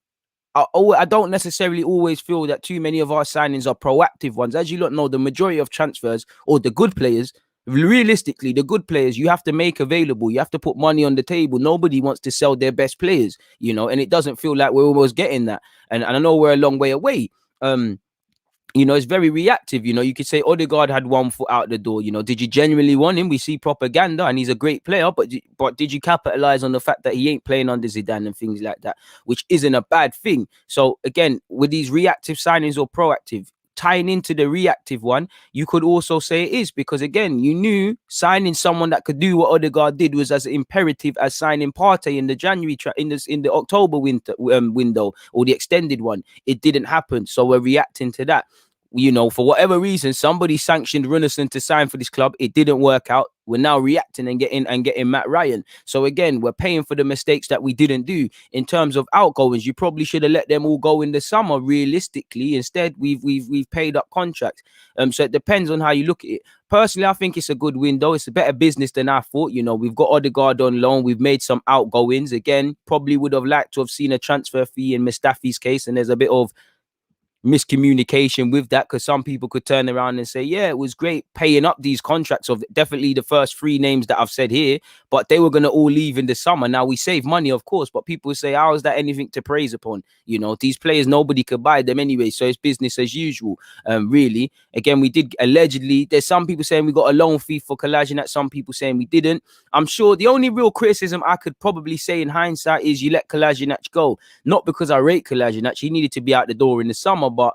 I don't necessarily always feel that too many of our signings are proactive ones. As you lot know, the majority of transfers, or the good players, realistically, the good players you have to make available. You have to put money on the table. Nobody wants to sell their best players, you know, and it doesn't feel like we're almost getting that. And I know we're a long way away. You know, it's very reactive. You know, you could say Odegaard had one foot out the door. You know, did you genuinely want him? We see propaganda and he's a great player, but did you capitalize on the fact that he ain't playing under Zidane and things like that, which isn't a bad thing. So again, with these reactive signings or proactive, tying into the reactive one, you could also say it is because, again, you knew signing someone that could do what Odegaard did was as imperative as signing Partey in the January in the October window or the extended one. It didn't happen, so we're reacting to that. You know, for whatever reason, somebody sanctioned Runison to sign for this club. It didn't work out. We're now reacting and getting Matt Ryan. So again, we're paying for the mistakes that we didn't do. In terms of outgoings, you probably should have let them all go in the summer. Realistically, instead, we've paid up contracts. So it depends on how you look at it. Personally, I think it's a good window. It's a better business than I thought. You know, we've got Odegaard on loan. We've made some outgoings. Again, probably would have liked to have seen a transfer fee in Mustafi's case, and there's a bit of miscommunication with that, because some people could turn around and say, yeah, it was great paying up these contracts of definitely the first three names that I've said here, but they were going to all leave in the summer. Now we save money, of course, but people say, how is that anything to praise upon? You know, these players, nobody could buy them anyway, so it's business as usual. Really, again, we did allegedly, there's some people saying we got a loan fee for Kolasinac, some people saying we didn't. I'm sure the only real criticism I could probably say in hindsight is you let Kolasinac go, not because I rate Kolasinac, he needed to be out the door in the summer, but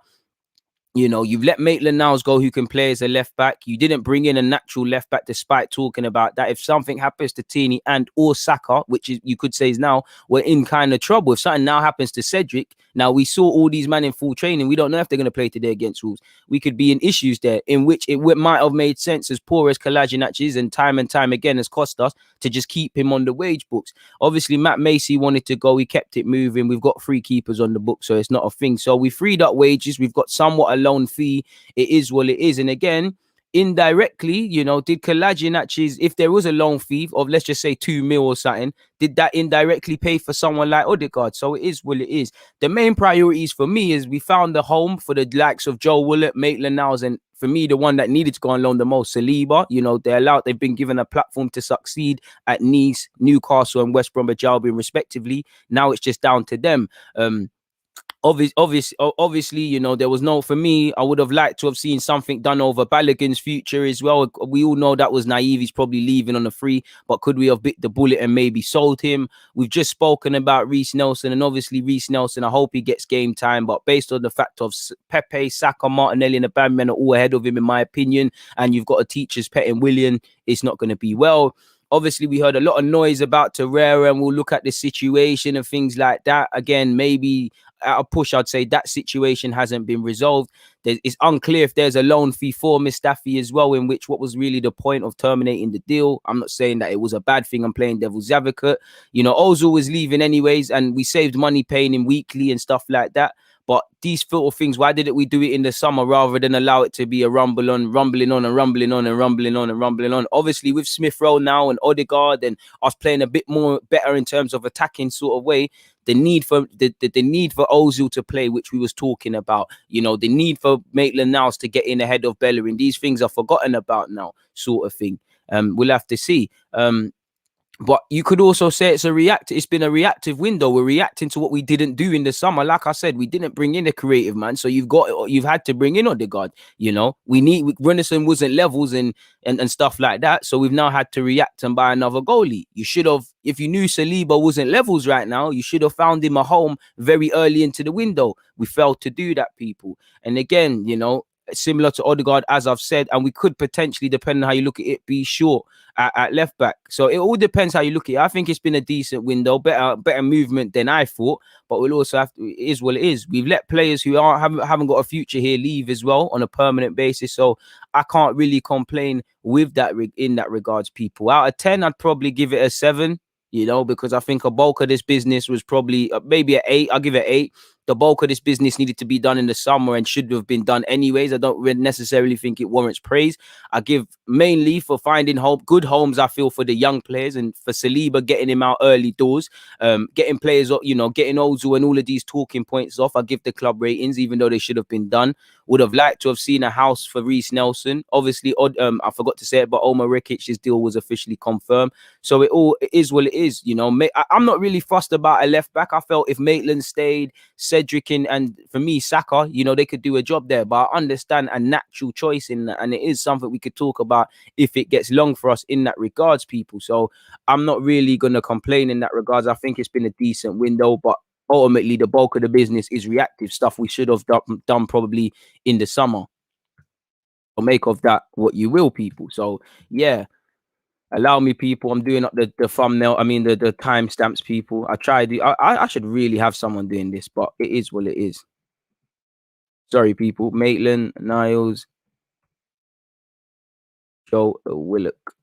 you know, you've let Maitland-Niles go, who can play as a left back. You didn't bring in a natural left back, despite talking about that. If something happens to Tierney and or Saka, which is, you could say is now, we're in kind of trouble. If something now happens to Cedric, now we saw all these men in full training. We don't know if they're going to play today against Wolves. We could be in issues there, in which it might have made sense, as poor as Kolasinac is, and time again has cost us, to just keep him on the wage books. Obviously, Matt Macy wanted to go. He kept it moving. We've got 3 keepers on the book, so it's not a thing. So we freed up wages. We've got somewhat a loan fee. It is what it is. And again, indirectly, you know, did Kolasinac, if there was a loan fee of, let's just say, 2 mil or something, did that indirectly pay for someone like Odegaard? So it is what it is. The main priorities for me is we found the home for the likes of Joe Willock, Maitland-Niles, and for me, the one that needed to go on loan the most, Saliba. You know, they've been given a platform to succeed at Nice, Newcastle, and West Bromwich Albion, respectively. Now it's just down to them. Obviously, you know, there was no, for me, I would have liked to have seen something done over Balogun's future as well. We all know that was naive. He's probably leaving on a free, but could we have bit the bullet and maybe sold him? We've just spoken about Reece Nelson, and obviously Reece Nelson, I hope he gets game time, but based on the fact of Pepe, Saka, Martinelli, and Aubameyang are all ahead of him, in my opinion, and you've got a teacher's pet in Willian, it's not going to be well. Obviously, we heard a lot of noise about Torreira, and we'll look at the situation and things like that. Again, maybe at a push, I'd say that situation hasn't been resolved. It's unclear if there's a loan fee for Mustafi as well, in which, what was really the point of terminating the deal? I'm not saying that it was a bad thing. I'm playing devil's advocate. You know, Ozil was leaving anyways, and we saved money paying him weekly and stuff like that. But these little things, why didn't we do it in the summer rather than allow it to be a rumbling on? Obviously, with Smith Rowe now and Odegaard and us playing a bit more better in terms of attacking sort of way, the need for Ozil to play, which we was talking about, you know, the need for Maitland-Niles to get in ahead of Bellerin, these things are forgotten about now, sort of thing. We'll have to see. But you could also say it's been a reactive window. We're reacting to what we didn't do in the summer. Like I said, we didn't bring in a creative man, so you've had to bring in Odegaard. You know, Runnison wasn't levels and stuff like that, so we've now had to react and buy another goalie. You should have, if you knew Saliba wasn't levels right now, you should have found him a home very early into the window. We failed to do that, people. And again, you know, similar to Odegaard, as I've said, and we could potentially, depending on how you look at it, be short at left back. So it all depends how you look at it. I think it's been a decent window, better movement than I thought, but we'll also have to, it is what it is. We've let players who haven't got a future here leave as well on a permanent basis, so I can't really complain with that in that regards, people. Out of 10, I'd probably give it a 7, you know, because I think a bulk of this business was probably maybe an 8. I'll give it 8. The bulk of this business needed to be done in the summer and should have been done anyways. I don't necessarily think it warrants praise. I give mainly for finding good homes, I feel, for the young players, and for Saliba, getting him out early doors, getting players, you know, getting Ozil and all of these talking points off. I give the club ratings, even though they should have been done. Would have liked to have seen a house for Reece Nelson. Obviously, I forgot to say it, but Omar Rikic's deal was officially confirmed. So it is what it is. You know, I'm not really fussed about a left back. I felt if Maitland stayed, Cedric and for me Saka, you know, they could do a job there. But I understand a natural choice in that, and it is something we could talk about if it gets long for us in that regards, people. So I'm not really going to complain in that regards. I think it's been a decent window, but ultimately the bulk of the business is reactive stuff we should have done probably in the summer. Or make of that what you will, people. So yeah, allow me, people. I'm doing up the thumbnail. I mean the timestamps, people. I should really have someone doing this, but it is what it is. Sorry, people. Maitland-Niles, Joe Willock.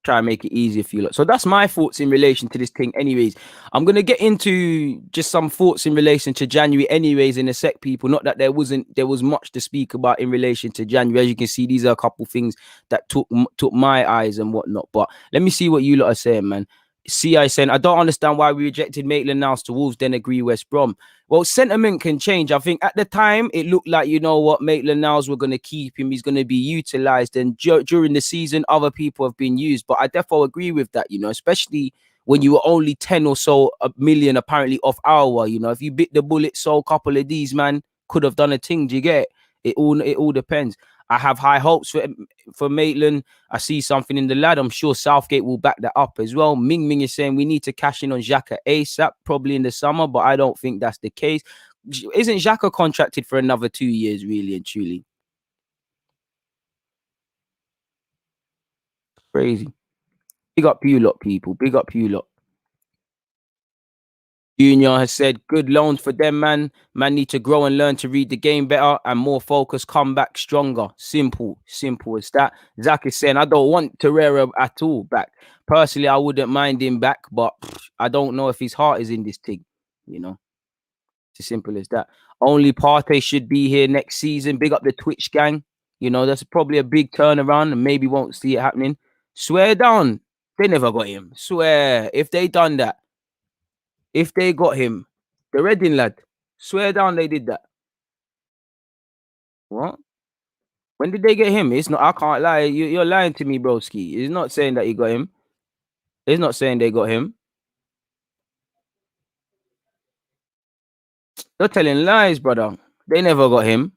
Try and make it easier for you lot. So that's my thoughts in relation to this thing. Anyways, I'm gonna get into just some thoughts in relation to January anyways in a sec, people. Not that there was much to speak about in relation to January. As you can see, these are a couple things that took my eyes and whatnot. But let me see what you lot are saying, man. See, I said, I don't understand why we rejected Maitland-Niles to Wolves, then agree West Brom. Well, sentiment can change. I think at the time, it looked like, you know what, Maitland-Niles were going to keep him. He's going to be utilised. And during the season, other people have been used. But I definitely agree with that, you know, especially when you were only 10 or so a million apparently off our, you know, if you bit the bullet, so a couple of these, man, could have done a thing. Do you get it? It all depends. I have high hopes for Maitland. I see something in the lad. I'm sure Southgate will back that up as well. Ming is saying we need to cash in on Xhaka ASAP, probably in the summer, but I don't think that's the case. Isn't Xhaka contracted for another 2 years, really and truly? Crazy. Big up you lot, people. Big up you lot. Junior has said, good loans for them, man. Man need to grow and learn to read the game better and more focus, come back stronger. Simple as that. Zach is saying, I don't want Torreira at all back. Personally, I wouldn't mind him back, but I don't know if his heart is in this thing, you know. It's as simple as that. Only Partey should be here next season. Big up the Twitch gang. You know, that's probably a big turnaround and maybe won't see it happening. Swear down. They never got him. Swear. If they done that, if they got him, the Reading lad, swear down they did that. What? When did they get him? It's not. I can't lie. You're lying to me, broski. It's not saying that you got him. It's not saying they got him. You're telling lies, brother. They never got him.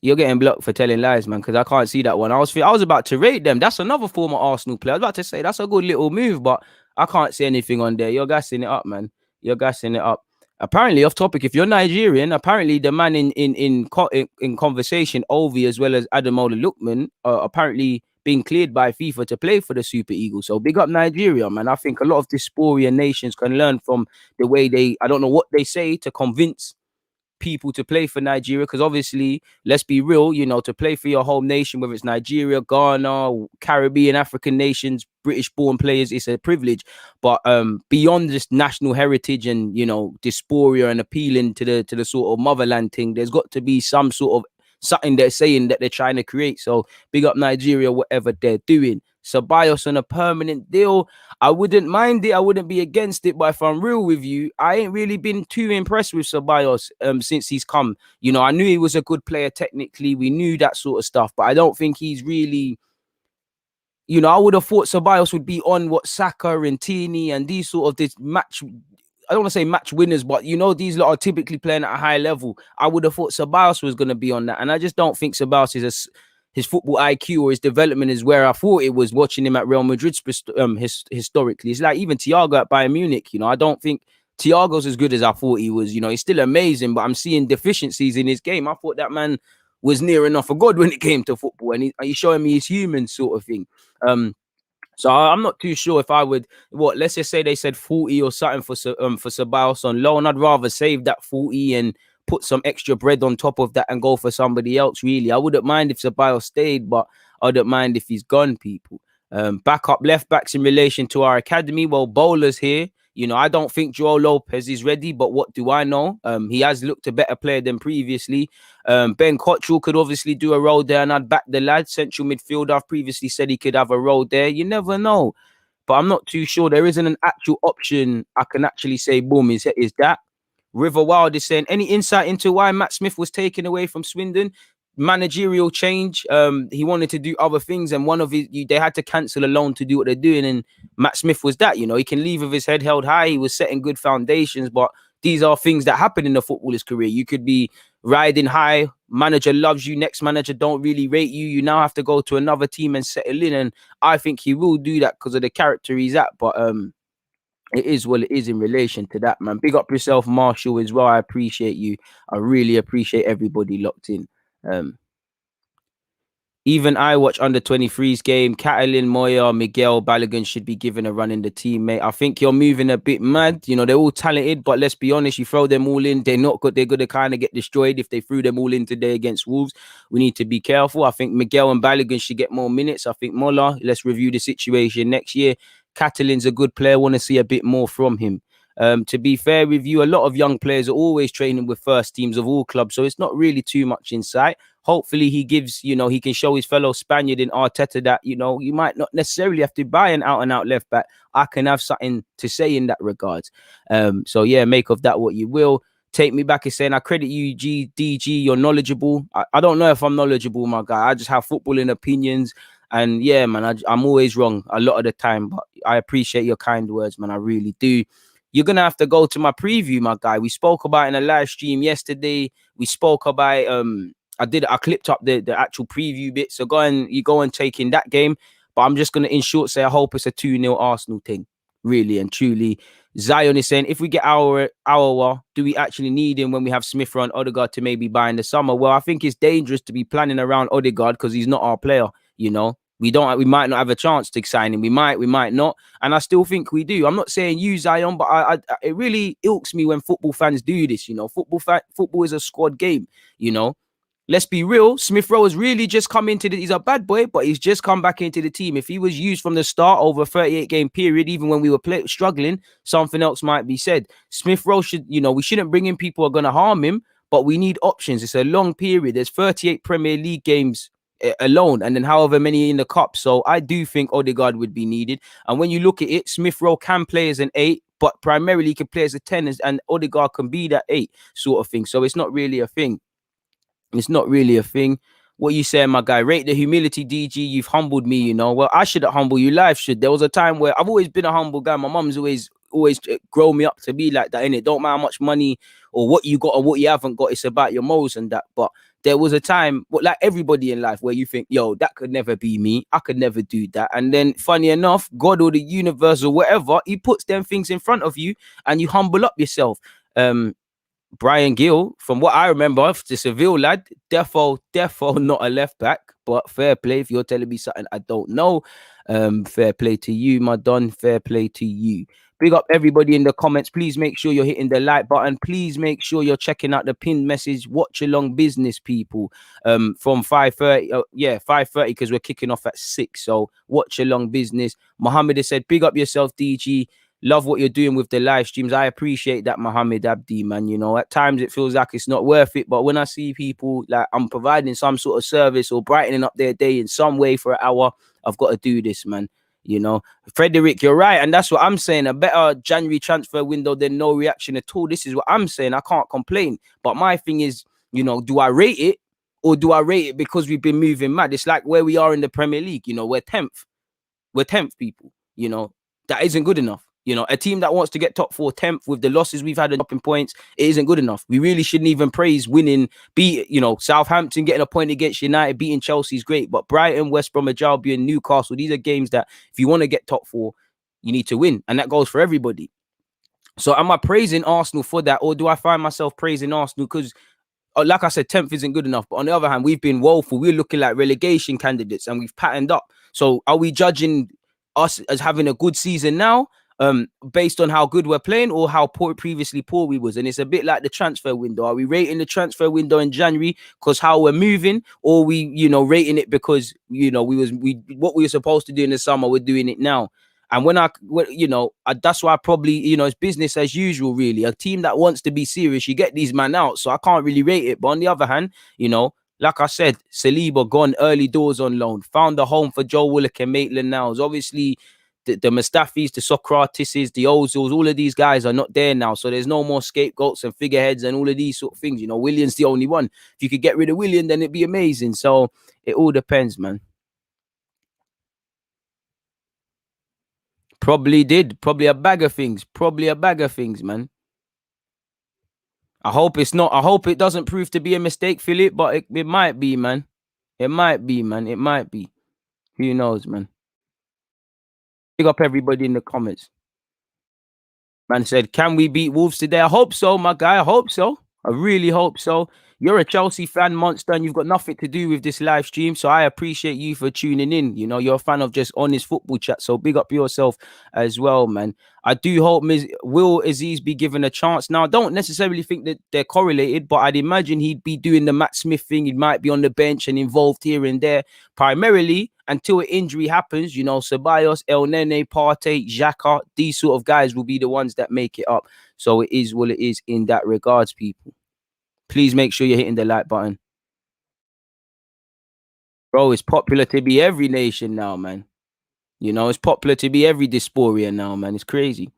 You're getting blocked for telling lies, man, because I can't see that one. I was about to rate them. That's another former Arsenal player. I was about to say that's a good little move, but I can't see anything on there. You're gassing it up, man. You're gassing it up. Apparently, off topic, if you're Nigerian, apparently the man in conversation, Ovi, as well as Ademola Lookman, are apparently being cleared by FIFA to play for the Super Eagles. So big up Nigeria, man. I think a lot of dysphoria nations can learn from the way I don't know what they say to convince people to play for Nigeria, because obviously, let's be real, you know, to play for your home nation, whether it's Nigeria, Ghana, Caribbean, African nations, British born players, it's a privilege. But beyond just national heritage and, you know, dysphoria and appealing to the sort of motherland thing, there's got to be some sort of something they're saying that they're trying to create. So big up Nigeria, whatever they're doing. Ceballos on a permanent deal, I wouldn't mind it. I wouldn't be against it. But if I'm real with you, I ain't really been too impressed with Ceballos since he's come. You know, I knew he was a good player technically. We knew that sort of stuff. But I don't think he's really, you know, I would have thought Ceballos would be on what Saka and Tini and these sort of this match. I don't want to say match winners, but you know, these lot are typically playing at a high level. I would have thought Ceballos was going to be on that. And I just don't think Ceballos is his football IQ or his development is where I thought it was watching him at Real Madrid historically. It's like even Thiago at Bayern Munich, you know, I don't think Thiago's as good as I thought he was. You know, he's still amazing, but I'm seeing deficiencies in his game. I thought that man was near enough a god when it came to football, and he's showing me he's human sort of thing. So I'm not too sure if I would, let's just say they said 40 or something for Ceballos on loan. I'd rather save that 40 and put some extra bread on top of that and go for somebody else, really. I wouldn't mind if Ceballos stayed, but I wouldn't mind if he's gone, people. Backup left backs in relation to our academy. Well, Bowler's here. You know, I don't think Joao Lopez is ready, but what do I know? He has looked a better player than previously. Ben Cottrell could obviously do a role there, and I'd back the lad. Central midfielder, I've previously said he could have a role there. You never know. But I'm not too sure. There isn't an actual option I can actually say, boom, is that. River Wild is saying, any insight into why Matt Smith was taken away from Swindon? Managerial change. He wanted to do other things, and one of his, they had to cancel a loan to do what they're doing, and Matt Smith was that. You know, he can leave with his head held high. He was setting good foundations, but these are things that happen in a footballer's career. You could be riding high, manager loves you, next manager don't really rate you, you now have to go to another team and settle in, and I think he will do that because of the character he's at. But it is what it is in relation to that, man. Big up yourself, Marshall, as well. I appreciate you. I really appreciate everybody locked in. Even I watch under 23's game. Catalin, Moya, Miguel, Balogun should be given a run in the team, mate. I think you're moving a bit mad. You know, they're all talented, but let's be honest, you throw them all in, they're not good. They're going to kind of get destroyed if they threw them all in today against Wolves. We need to be careful. I think Miguel and Balogun should get more minutes. I think Mola, let's review the situation next year. Catalin's a good player. Want to see a bit more from him. To be fair with you, a lot of young players are always training with first teams of all clubs, so it's not really too much insight. Hopefully he gives, he can show his fellow Spaniard in Arteta that, you might not necessarily have to buy an out-and-out left back. I can have something to say in that regard. So yeah, make of that what you will. Take me back is saying, I credit you, DG, you're knowledgeable. I don't know if I'm knowledgeable, my guy. I just have footballing opinions. And yeah, man, I'm always wrong a lot of the time. But I appreciate your kind words, man. I really do. You're going to have to go to my preview, my guy. We spoke about in a live stream yesterday. We spoke about, I clipped up the actual preview bit. So go and take in that game. But I'm just going to, in short, say I hope it's a 2-0 Arsenal thing. Really and truly. Zion is saying, if we get our do we actually need him when we have Smith Rowe and Odegaard to maybe buy in the summer? Well, I think it's dangerous to be planning around Odegaard because he's not our player, We might not have a chance to sign him. We might not. And I still think we do. I'm not saying you, Zion, but it really ilks me when football fans do this, Football is a squad game, Let's be real. Smith Rowe has really just come he's a bad boy, but he's just come back into the team. If he was used from the start over a 38-game period, even when we were struggling, something else might be said. Smith Rowe should, we shouldn't bring in people who are going to harm him, but we need options. It's a long period. There's 38 Premier League games alone, and then however many in the cup. So I do think Odegaard would be needed. And when you look at it, Smith Rowe can play as an 8, but primarily he can play as a 10, and Odegaard can be that 8 sort of thing. So it's not really a thing. It's not really a thing. What you saying, my guy? Rate the humility, DG. You've humbled me, Well, I shouldn't humble you. Life should. There was a time where I've always been a humble guy. My mum's always grown me up to be like that, innit? Don't matter how much money or what you got or what you haven't got. It's about your morals and that. But there was a time, like everybody in life, where you think, yo, that could never be me. I could never do that. And then, funny enough, God or the universe or whatever, he puts them things in front of you and you humble up yourself. Brian Gill, from what I remember, the Seville lad, defo not a left back, but fair play. If you're telling me something I don't know, fair play to you, my Don. Fair play to you. Big up everybody in the comments. Please make sure you're hitting the like button. Please make sure you're checking out the pinned message. Watch along business, people. From 5:30. 5:30 because we're kicking off at 6. So watch along business. Mohammed has said, big up yourself, DG. Love what you're doing with the live streams. I appreciate that, Mohammed Abdi, man. At times it feels like it's not worth it. But when I see people like I'm providing some sort of service or brightening up their day in some way for an hour, I've got to do this, man. Frederick, you're right. And that's what I'm saying. A better January transfer window than no reaction at all. This is what I'm saying. I can't complain. But my thing is, do I rate it or do I rate it because we've been moving mad? It's like where we are in the Premier League. We're 10th. We're 10th, people. That isn't good enough. A team that wants to get top 4, 10th with the losses we've had and dropping points, it isn't good enough. We really shouldn't even praise winning. Southampton getting a point against United, beating Chelsea is great. But Brighton, West Bromwich Albion, Newcastle, these are games that if you want to get top 4, you need to win. And that goes for everybody. So am I praising Arsenal for that? Or do I find myself praising Arsenal because, like I said, 10th isn't good enough. But on the other hand, we've been woeful. We're looking like relegation candidates and we've patterned up. So are we judging us as having a good season now? Based on how good we're playing or how previously poor we was. And it's a bit like the transfer window. Are we rating the transfer window in January because how we're moving, or we rating it because what we were supposed to do in the summer, we're doing it now? And that's why I probably, it's business as usual, really. A team that wants to be serious, you get these man out, so I can't really rate it. But on the other hand, like I said, Saliba gone early doors on loan, found a home for Joe Willock and Maitland-Niles. Obviously the Mustafis, the Socrateses, the Ozils, all of these guys are not there now. So there's no more scapegoats and figureheads and all of these sort of things. Willian's the only one. If you could get rid of Willian, then it'd be amazing. So it all depends, man. Probably did. Probably a bag of things. Man. I hope it's not. I hope it doesn't prove to be a mistake, Philip, but it might be, man. It might be. Who knows, man? Big up everybody in the comments. Man said, can we beat Wolves today? I hope so, my guy. I hope so. I really hope so. You're a Chelsea fan, monster, and you've got nothing to do with this live stream. So I appreciate you for tuning in. You're a fan of just honest football chat. So big up yourself as well, man. I do hope will Aziz be given a chance. Now, I don't necessarily think that they're correlated, but I'd imagine he'd be doing the Matt Smith thing. He might be on the bench and involved here and there. Primarily, until an injury happens, you know, Ceballos, El Nene, Partey, Xhaka, these sort of guys will be the ones that make it up. So it is what it is in that regards, people. Please make sure you're hitting the like button. Bro, it's popular to be every nation now, man. You know, it's popular to be every diaspora now, man. It's crazy.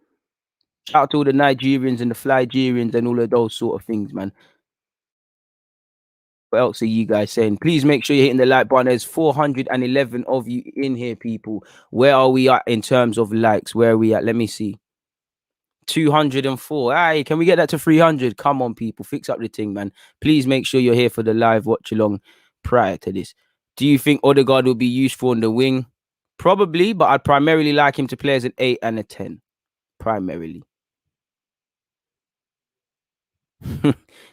Shout out to all the Nigerians and the Flygerians and all of those sort of things, man. What else are you guys saying? Please make sure you're hitting the like button. There's 411 of you in here, people. Where are we at in terms of likes? Where are we at? Let me see. 204. Aye, can we get that to 300? Come on, people. Fix up the thing, man. Please make sure you're here for the live watch along prior to this. Do you think Odegaard will be useful on the wing? Probably, but I'd primarily like him to play as an 8 and a 10. Primarily.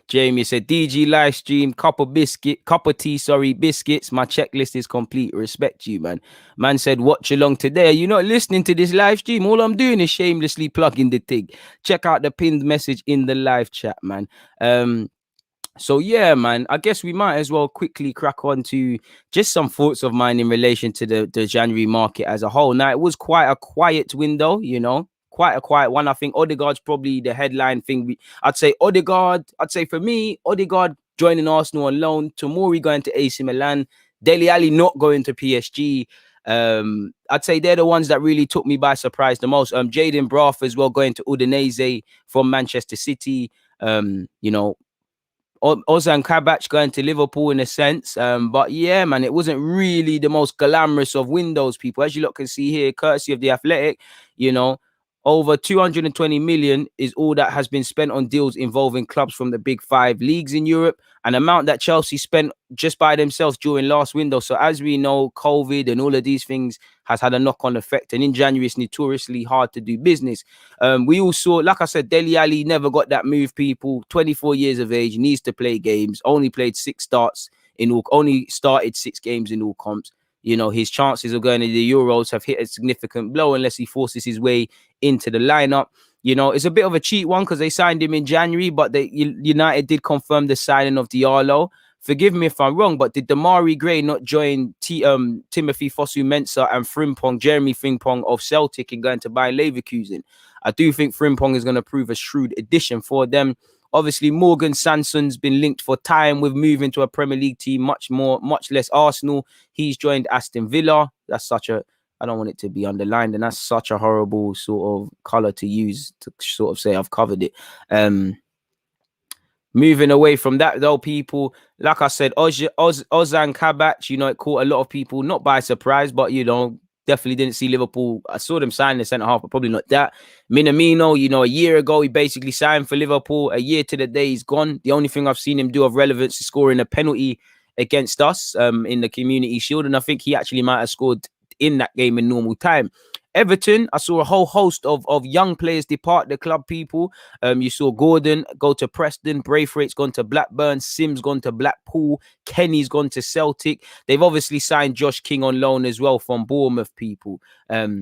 Jamie said, DG live stream, cup of tea, biscuits. My checklist is complete. Respect you, man. Man said, watch along today. You're not listening to this live stream. All I'm doing is shamelessly plugging the thing. Check out the pinned message in the live chat, man. So yeah, man, I guess we might as well quickly crack on to just some thoughts of mine in relation to the January market as a whole. Now, it was quite a quiet window, you know, quite a quiet one. I think Odegaard's probably the headline thing. I'd say Odegaard, for me, Odegaard joining Arsenal on loan, Tomori going to AC Milan, Dele Alli not going to PSG. I'd say they're the ones that really took me by surprise the most. Jaden Braff as well going to Udinese from Manchester City. You know, Ozan Kabak going to Liverpool in a sense. But yeah, man, it wasn't really the most glamorous of windows, people. As you lot can see here, courtesy of The Athletic, you know, over 220 million is all that has been spent on deals involving clubs from the big 5 leagues in Europe, an amount that Chelsea spent just by themselves during last window. So as we know, COVID and all of these things has had a knock-on effect. And in January, it's notoriously hard to do business. We all saw, like I said, Dele Alli never got that move, people. 24 years of age, needs to play games, only played 6 starts in all, only started 6 games in all comps. You know, his chances of going to the Euros have hit a significant blow unless he forces his way into the lineup. You know, it's a bit of a cheat one because they signed him in January, but United did confirm the signing of Diallo. Forgive me if I'm wrong, but did Damari Gray not join Timothy Fosu-Mensah and Frimpong, Jeremy Frimpong of Celtic and going to Bayer Leverkusen? I do think Frimpong is going to prove a shrewd addition for them. Obviously, Morgan Sanson's been linked for time with moving to a Premier League team, much less Arsenal. He's joined Aston Villa. That's such a, I don't want it to be underlined, and that's such a horrible sort of colour to use to sort of say I've covered it. Moving away from that, though, people, like I said, Ozan Kabak, you know, it caught a lot of people, not by surprise, but, you know, definitely didn't see Liverpool. I saw them sign the centre half, but probably not that. Minamino, you know, a year ago, he basically signed for Liverpool. A year to the day, he's gone. The only thing I've seen him do of relevance is scoring a penalty against us in the Community Shield. And I think he actually might have scored in that game in normal time. Everton, I saw a whole host of young players depart the club, people. You saw Gordon go to Preston, Braithwaite's gone to Blackburn, Sims gone to Blackpool, Kenny's gone to Celtic. They've obviously signed Josh King on loan as well from Bournemouth, people,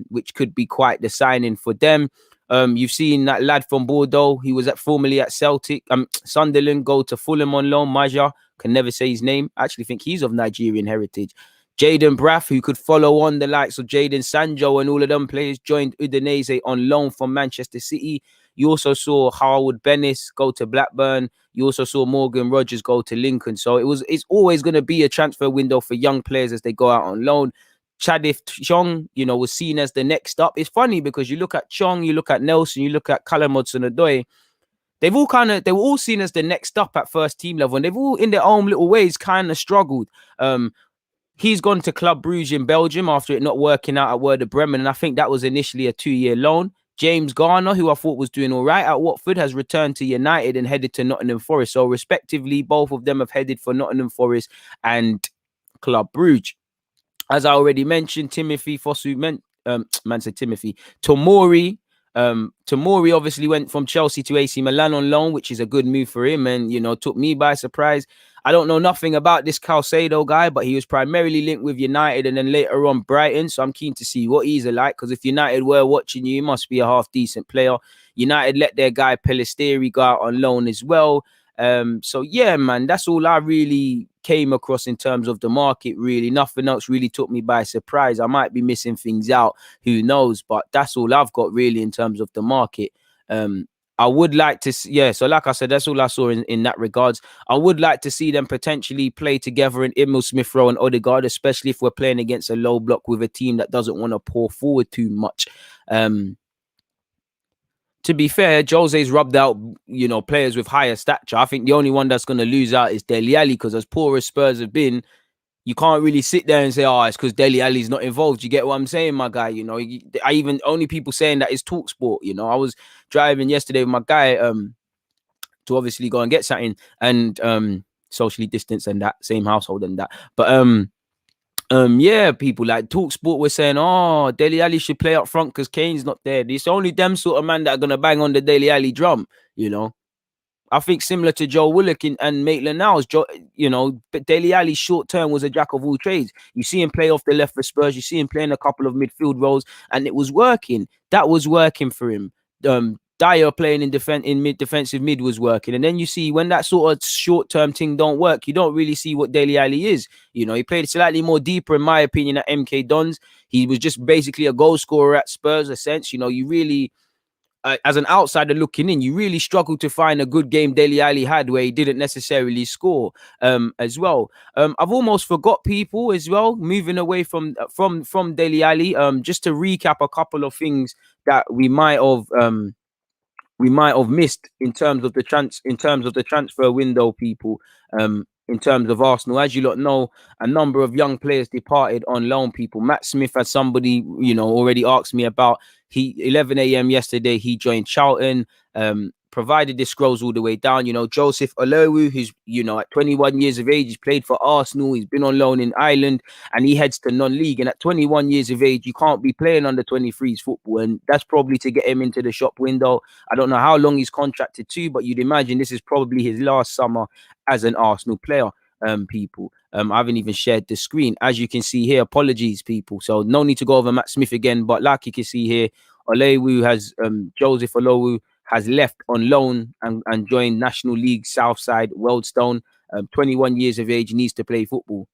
which could be quite the signing for them. You've seen that lad from Bordeaux, he was formerly at Celtic, Sunderland, go to Fulham on loan. Maja, can never say his name. I actually think he's of Nigerian heritage. Jaden Braff, who could follow on the likes of Jadon Sancho and all of them players, joined Udinese on loan from Manchester City. You also saw Howard Bennis go to Blackburn. You also saw Morgan Rogers go to Lincoln. So it's always going to be a transfer window for young players as they go out on loan. Chadif Chong, you know, was seen as the next up. It's funny because you look at Chong, you look at Nelson, you look at Callum Hudson-Odoi. They were all seen as the next up at first team level, and they've all, in their own little ways, kind of struggled. He's gone to Club Brugge in Belgium after it not working out at Werder Bremen, and I think that was initially a 2-year loan. James Garner, who I thought was doing all right at Watford, has returned to United and headed to Nottingham Forest. So, respectively, both of them have headed for Nottingham Forest and Club Brugge. As I already mentioned, Timothy Tomori. Tomori obviously went from Chelsea to AC Milan on loan, which is a good move for him, and, you know, took me by surprise. I don't know nothing about this Caicedo guy, but he was primarily linked with United and then later on Brighton. So I'm keen to see what he's like, because if United were watching you, he must be a half decent player. United let their guy Pelisteri go out on loan as well. So yeah, man, that's all I really came across in terms of the market. Really, nothing else really took me by surprise. I might be missing things out, who knows? But that's all I've got really in terms of the market. I would like to see, yeah. So like I said, that's all I saw in that regards. I would like to see them potentially play together in Emil Smith Rowe and Odegaard, especially if we're playing against a low block with a team that doesn't want to pour forward too much. To be fair, Jose's rubbed out, players with higher stature. I think the only one that's going to lose out is Dele Alli, because as poor as Spurs have been, you can't really sit there and say, oh, it's because Dele Alli's not involved. You get what I'm saying, my guy? Only people saying that is talk sport. I was driving yesterday with my guy to obviously go and get something and socially distance and that, same household and that. But yeah, people like Talksport were saying, oh, Dele Alli should play up front because Kane's not there. It's only them sort of man that are gonna bang on the Dele Alli drum, I think similar to Joe Willock and Maitland-Niles, but Dele Alli short term was a jack of all trades. You see him play off the left for Spurs, you see him playing a couple of midfield roles, and it was working. That was working for him. Dyer playing in defensive mid was working. And then you see when that sort of short-term thing don't work, you don't really see what Dele Alli is. He played slightly more deeper, in my opinion, at MK Dons. He was just basically a goal scorer at Spurs, a sense. You really, as an outsider looking in, you really struggle to find a good game Dele Alli had where he didn't necessarily score as well. I've almost forgot people as well, moving away from Dele Alli. Just to recap a couple of things that we might have missed in terms of the transfer window, people. In terms of Arsenal, as you lot know, a number of young players departed on loan, people. Matt Smith, as somebody already asked me about, 11 a.m. yesterday he joined Charlton. Provided this scrolls all the way down, Joseph Olowu, who's at 21 years of age, he's played for Arsenal, he's been on loan in Ireland, and he heads to non-league. And at 21 years of age, you can't be playing under 23s football, and that's probably to get him into the shop window. I don't know how long he's contracted to, but you'd imagine this is probably his last summer as an Arsenal player. People, I haven't even shared the screen, as you can see here. Apologies, people. So no need to go over Matt Smith again, but like you can see here, Joseph Olowu has left on loan and joined National League Southside Wealdstone. 21 years of age, needs to play football.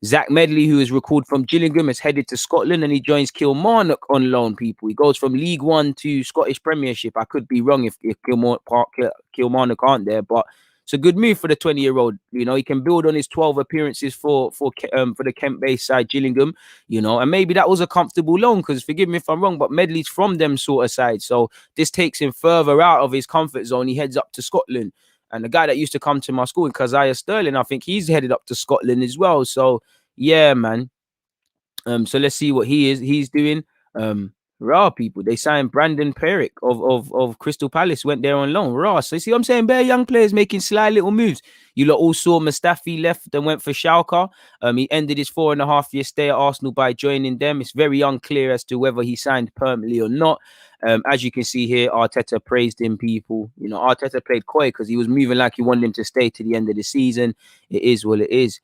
Zach Medley, who is recalled from Gillingham, has headed to Scotland and he joins Kilmarnock on loan, people. He goes from League One to Scottish Premiership. I could be wrong if Kilmarnock aren't there, but it's a good move for the 20-year-old. He can build on his 12 appearances for the Kent-based side, Gillingham, and maybe that was a comfortable loan, because forgive me if I'm wrong, but Medley's from them sort of side. So this takes him further out of his comfort zone. He heads up to Scotland. And the guy that used to come to my school, Keziah Sterling, I think he's headed up to Scotland as well. So yeah, man. So let's see what he's doing. People, they signed Brandon Perrick of Crystal Palace, went there on loan. So you see what I'm saying? Bare young players making sly little moves. You lot all saw Mustafi left and went for Schalke. He ended his 4.5-year stay at Arsenal by joining them. It's very unclear as to whether he signed permanently or not. As you can see here, Arteta praised him, people. Arteta played coy because he was moving like he wanted him to stay to the end of the season. It is what it is.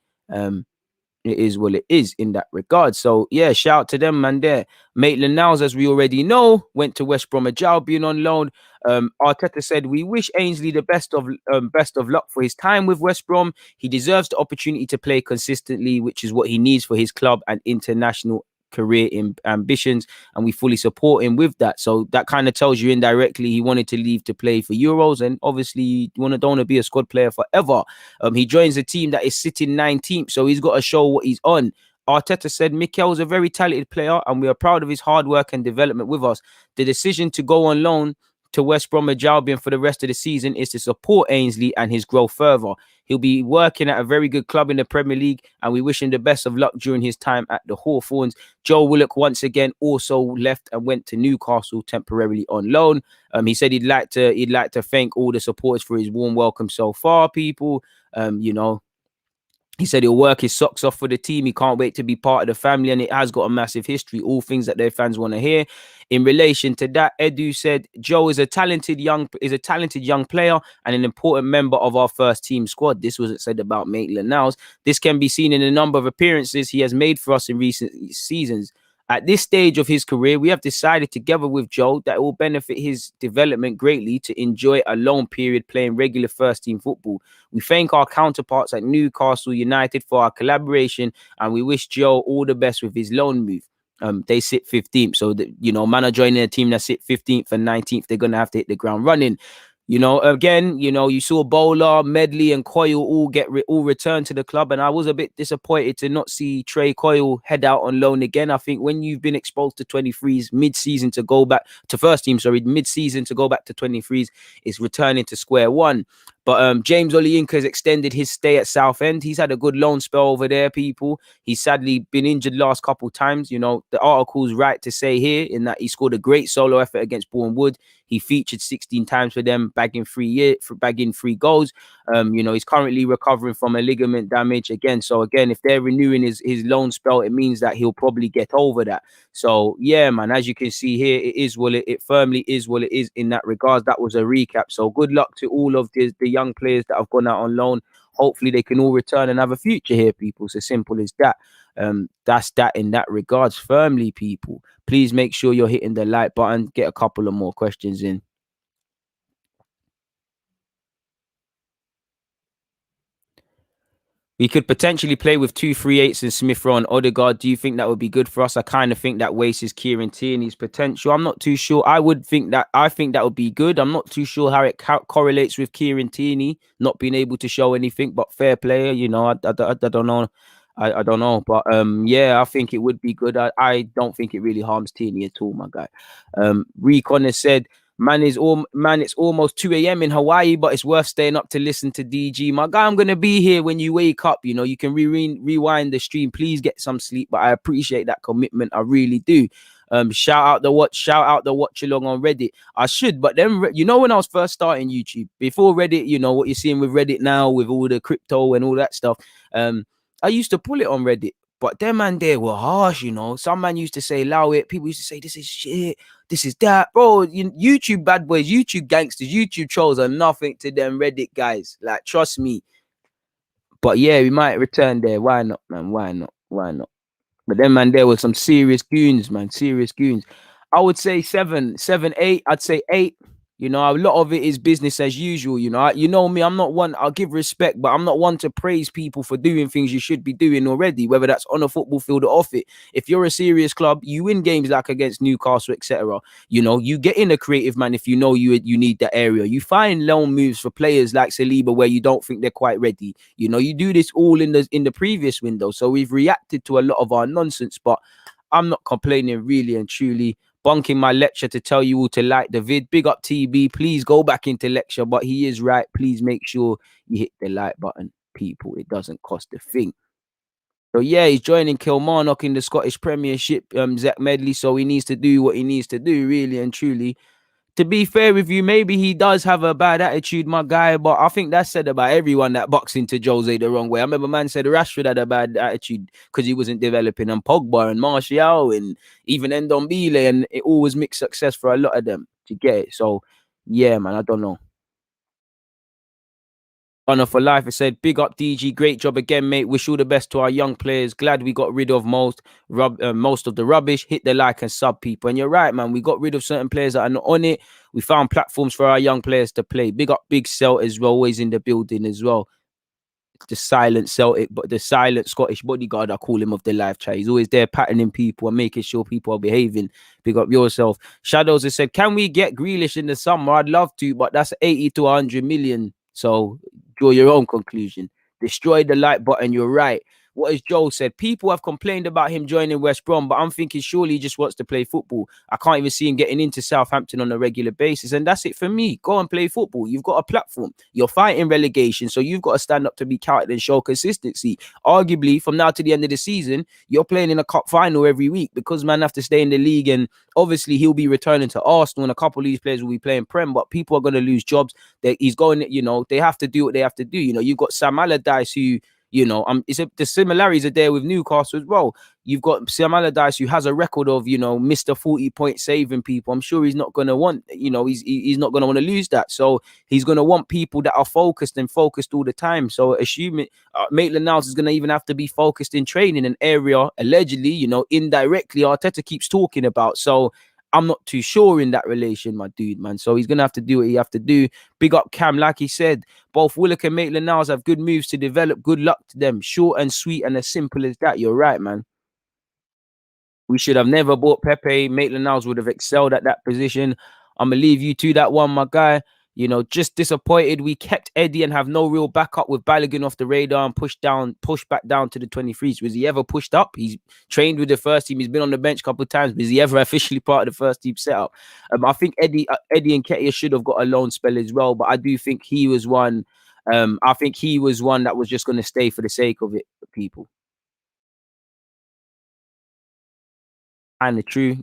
It is what it is in that regard. So yeah, shout out to them, man. There, Maitland-Niles, as we already know, went to West Bromwich Albion on loan. Arteta said, "We wish Ainsley the best of luck for his time with West Brom. He deserves the opportunity to play consistently, which is what he needs for his club and international career ambitions, and we fully support him with that." So that kind of tells you indirectly he wanted to leave to play for Euros, and obviously you don't want to be a squad player forever. He joins a team that is sitting 19th, so he's got to show what he's on. Arteta said, "Mikel's a very talented player and we are proud of his hard work and development with us. The decision to go on loan to West Bromwich Albion for the rest of the season is to support Ainsley and his growth further. He'll be working at a very good club in the Premier League, and we wish him the best of luck during his time at the Hawthorns." Joe Willock once again also left and went to Newcastle temporarily on loan. He said he'd like to thank all the supporters for his warm welcome so far, people. He said he'll work his socks off for the team. He can't wait to be part of the family, and it has got a massive history. All things that their fans want to hear. In relation to that, Edu said Joe is a talented young player and an important member of our first team squad. This wasn't said about Maitland-Niles. This can be seen in a number of appearances he has made for us in recent seasons. At this stage of his career, we have decided together with Joe that it will benefit his development greatly to enjoy a long period playing regular first team football. We thank our counterparts at Newcastle United for our collaboration, and we wish Joe all the best with his loan move. They sit 15th, so that, you know, man are joining a team that sit 15th and 19th. They're gonna have to hit the ground running. You know, again, you know, you saw Bowler, Medley, and Coyle all return to the club, and I was a bit disappointed to not see Trey Coyle head out on loan again. I think when you've been exposed to 23s mid-season to go back to first team, mid-season to go back to 23s, is returning to square one. But James Olayinka has extended his stay at Southend. He's had a good loan spell over there, people. He's sadly been injured last couple times. You know, the article's right to say here in that he scored a great solo effort against Bournemouth. He featured 16 times for them, bagging 3 goals. You know, he's currently recovering from a ligament damage again. So again, if they're renewing his loan spell, it means that he'll probably get over that. So yeah, man, as you can see here, it firmly is what it is in that regard. That was a recap. So good luck to all of the young players that have gone out on loan. Hopefully they can all return and have a future here, people. It's as simple as that. That's that in that regards. Firmly, people, please make sure you're hitting the like button. Get a couple of more questions in. We could potentially play with 2 3/8 and Smith Rowe and Odegaard. Do you think that would be good for us? I kind of think that wastes Kieran Tierney's potential. I'm not too sure. I think that would be good. I'm not too sure how it correlates with Kieran Tierney not being able to show anything, but fair player, you know, I don't know. I don't know, but yeah, I think it would be good. I don't think it really harms Tierney at all, my guy. Recon has said, it's almost 2 a.m. in Hawaii, but it's worth staying up to listen to DG. My guy, I'm gonna be here when you wake up. You know, you can rewind the stream. Please get some sleep, but I appreciate that commitment. I really do. Shout out the watch along on Reddit. I should, but then you know, when I was first starting YouTube, before Reddit, you know what you're seeing with Reddit now with all the crypto and all that stuff. I used to pull it on Reddit, but them man there were harsh, you know. Some man used to say allow it. People used to say this is shit, this is that, bro. YouTube bad boys, YouTube gangsters, YouTube trolls are nothing to them Reddit guys. Like, trust me. But yeah, we might return there. Why not, man? Why not? Why not? But then, man, there were some serious goons, man. Serious goons. I would say 7, 8. I'd say 8. You know, a lot of it is business as usual. You know, you know me. I'm not one. I'll give respect, but I'm not one to praise people for doing things you should be doing already, whether that's on a football field or off it. If you're a serious club, you win games like against Newcastle, etc. You know, you get in a creative, man. If you know you need that area, you find loan moves for players like Saliba where you don't think they're quite ready. You know, you do this all in the previous window. So we've reacted to a lot of our nonsense, but I'm not complaining, really and truly. Bunking my lecture to tell you all to like the vid. Big up TB. Please go back into lecture, but he is right. Please make sure you hit the like button, people. It doesn't cost a thing. So yeah, he's joining Kilmarnock in the Scottish Premiership, Zach Medley. So he needs to do what he needs to do, really and truly. To be fair with you, maybe he does have a bad attitude, my guy, but I think that's said about everyone that bucks into Jose the wrong way. I remember man said Rashford had a bad attitude because he wasn't developing, and Pogba and Martial and even Ndombele, and it always mixed success for a lot of them. To get it? So yeah, man, I don't know. Honor for life. It said, big up DG, great job again, mate. Wish all the best to our young players. Glad we got rid of most of the rubbish. Hit the like and sub, people. And you're right, man. We got rid of certain players that are not on it. We found platforms for our young players to play. Big up Big Celt as well, always in the building as well. The silent Celtic, but the silent Scottish bodyguard, I call him, of the live chat. He's always there patterning people and making sure people are behaving. Big up yourself. Shadows has said, can we get Grealish in the summer? I'd love to, but that's 80 to 100 million. So draw your own conclusion. Destroy the like button. You're right. What has Joel said? People have complained about him joining West Brom, but I'm thinking surely he just wants to play football. I can't even see him getting into Southampton on a regular basis. And that's it for me. Go and play football. You've got a platform. You're fighting relegation, so you've got to stand up to be counted and show consistency. Arguably, from now to the end of the season, you're playing in a cup final every week because man have to stay in the league. And obviously, he'll be returning to Arsenal, and a couple of these players will be playing Prem, but people are going to lose jobs. He's going, you know, they have to do what they have to do. You know, you've got Sam Allardyce, who You know, the similarities are there with Newcastle as well. You've got Sam Allardyce, who has a record of, you know, Mr. 40-point saving people. I'm sure he's not going to want, you know, he's not going to want to lose that. So he's going to want people that are focused all the time. So assuming Maitland-Niles is going to even have to be focused in training, an area allegedly, you know, indirectly Arteta keeps talking about. So I'm not too sure in that relation, my dude, man. So he's going to have to do what he have to do. Big up Cam, like he said. Both Willock and Maitland-Niles have good moves to develop. Good luck to them. Short and sweet and as simple as that. You're right, man. We should have never bought Pepe. Maitland-Niles would have excelled at that position. I'm going to leave you to that one, my guy. You know, just disappointed. We kept Eddie and have no real backup with Balogun off the radar and pushed back down to the 23s. Was he ever pushed up? He's trained with the first team. He's been on the bench a couple of times. Was he ever officially part of the first team setup? I think Eddie and Ketia should have got a loan spell as well, but I do think he was one. I think he was one that was just going to stay for the sake of it, people. Kind of true.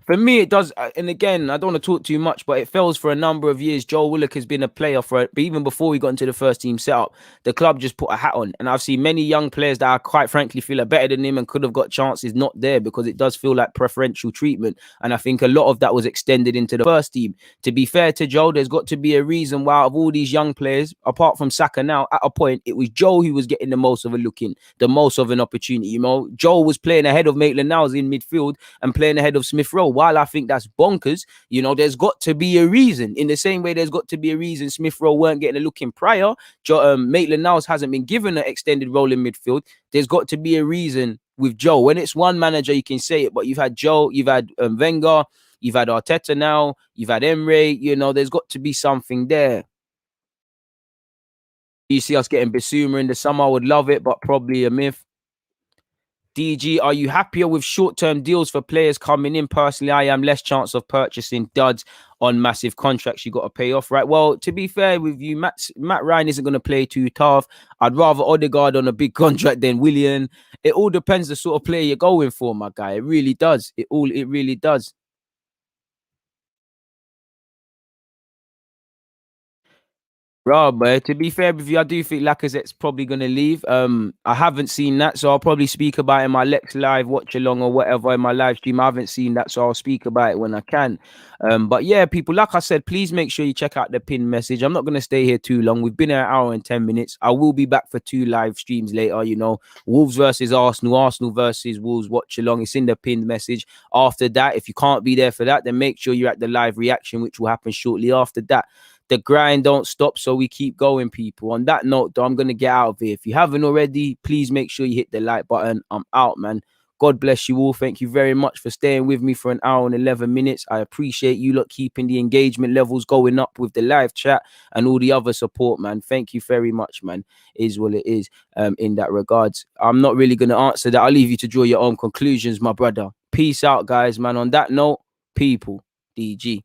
For me, it does. And again, I don't want to talk too much, but it fails for a number of years. Joel Willock has been a player for it, but even before we got into the first team setup, the club just put a hat on. And I've seen many young players that I quite frankly feel are better than him and could have got chances not there because it does feel like preferential treatment. And I think a lot of that was extended into the first team. To be fair to Joel, there's got to be a reason why, of all these young players, apart from Saka now, at a point, it was Joel who was getting the most of a look in, the most of an opportunity. You know, Joel was playing ahead of Maitland-Niles in midfield and playing ahead of Smith Rowe. While I think that's bonkers, you know, there's got to be a reason. In the same way, there's got to be a reason Smith Rowe weren't getting a look in prior. Maitland-Niles hasn't been given an extended role in midfield. There's got to be a reason with Joe. When it's one manager, you can say it, but you've had Joe, you've had Wenger, you've had Arteta now, you've had Emre. You know, there's got to be something there. You see us getting Bissouma in the summer, I would love it, but probably a myth. DG, are you happier with short-term deals for players coming in? Personally, I am. Less chance of purchasing duds on massive contracts you got to pay off, right? Well, to be fair with you, Matt Ryan isn't going to play too tough. I'd rather Odegaard on a big contract than Willian. It all depends the sort of player you're going for, my guy. It really does. It really does. Right, but to be fair with you, I do think Lacazette's probably going to leave. I haven't seen that, so I'll probably speak about it in my Lex live watch along or whatever in my live stream. I haven't seen that, so I'll speak about it when I can. But yeah, people, like I said, please make sure you check out the pin message. I'm not going to stay here too long. We've been here an hour and 10 minutes. I will be back for 2 live streams later. You know, Wolves versus Arsenal, Arsenal versus Wolves watch along. It's in the pinned message. After that, if you can't be there for that, then make sure you're at the live reaction, which will happen shortly after that. The grind don't stop, so we keep going, people. On that note, though, I'm going to get out of here. If you haven't already, please make sure you hit the like button. I'm out, man. God bless you all. Thank you very much for staying with me for an hour and 11 minutes. I appreciate you lot keeping the engagement levels going up with the live chat and all the other support, man. Thank you very much, man. Is what it is in that regards. I'm not really going to answer that. I'll leave you to draw your own conclusions, my brother. Peace out, guys, man. On that note, people, DG.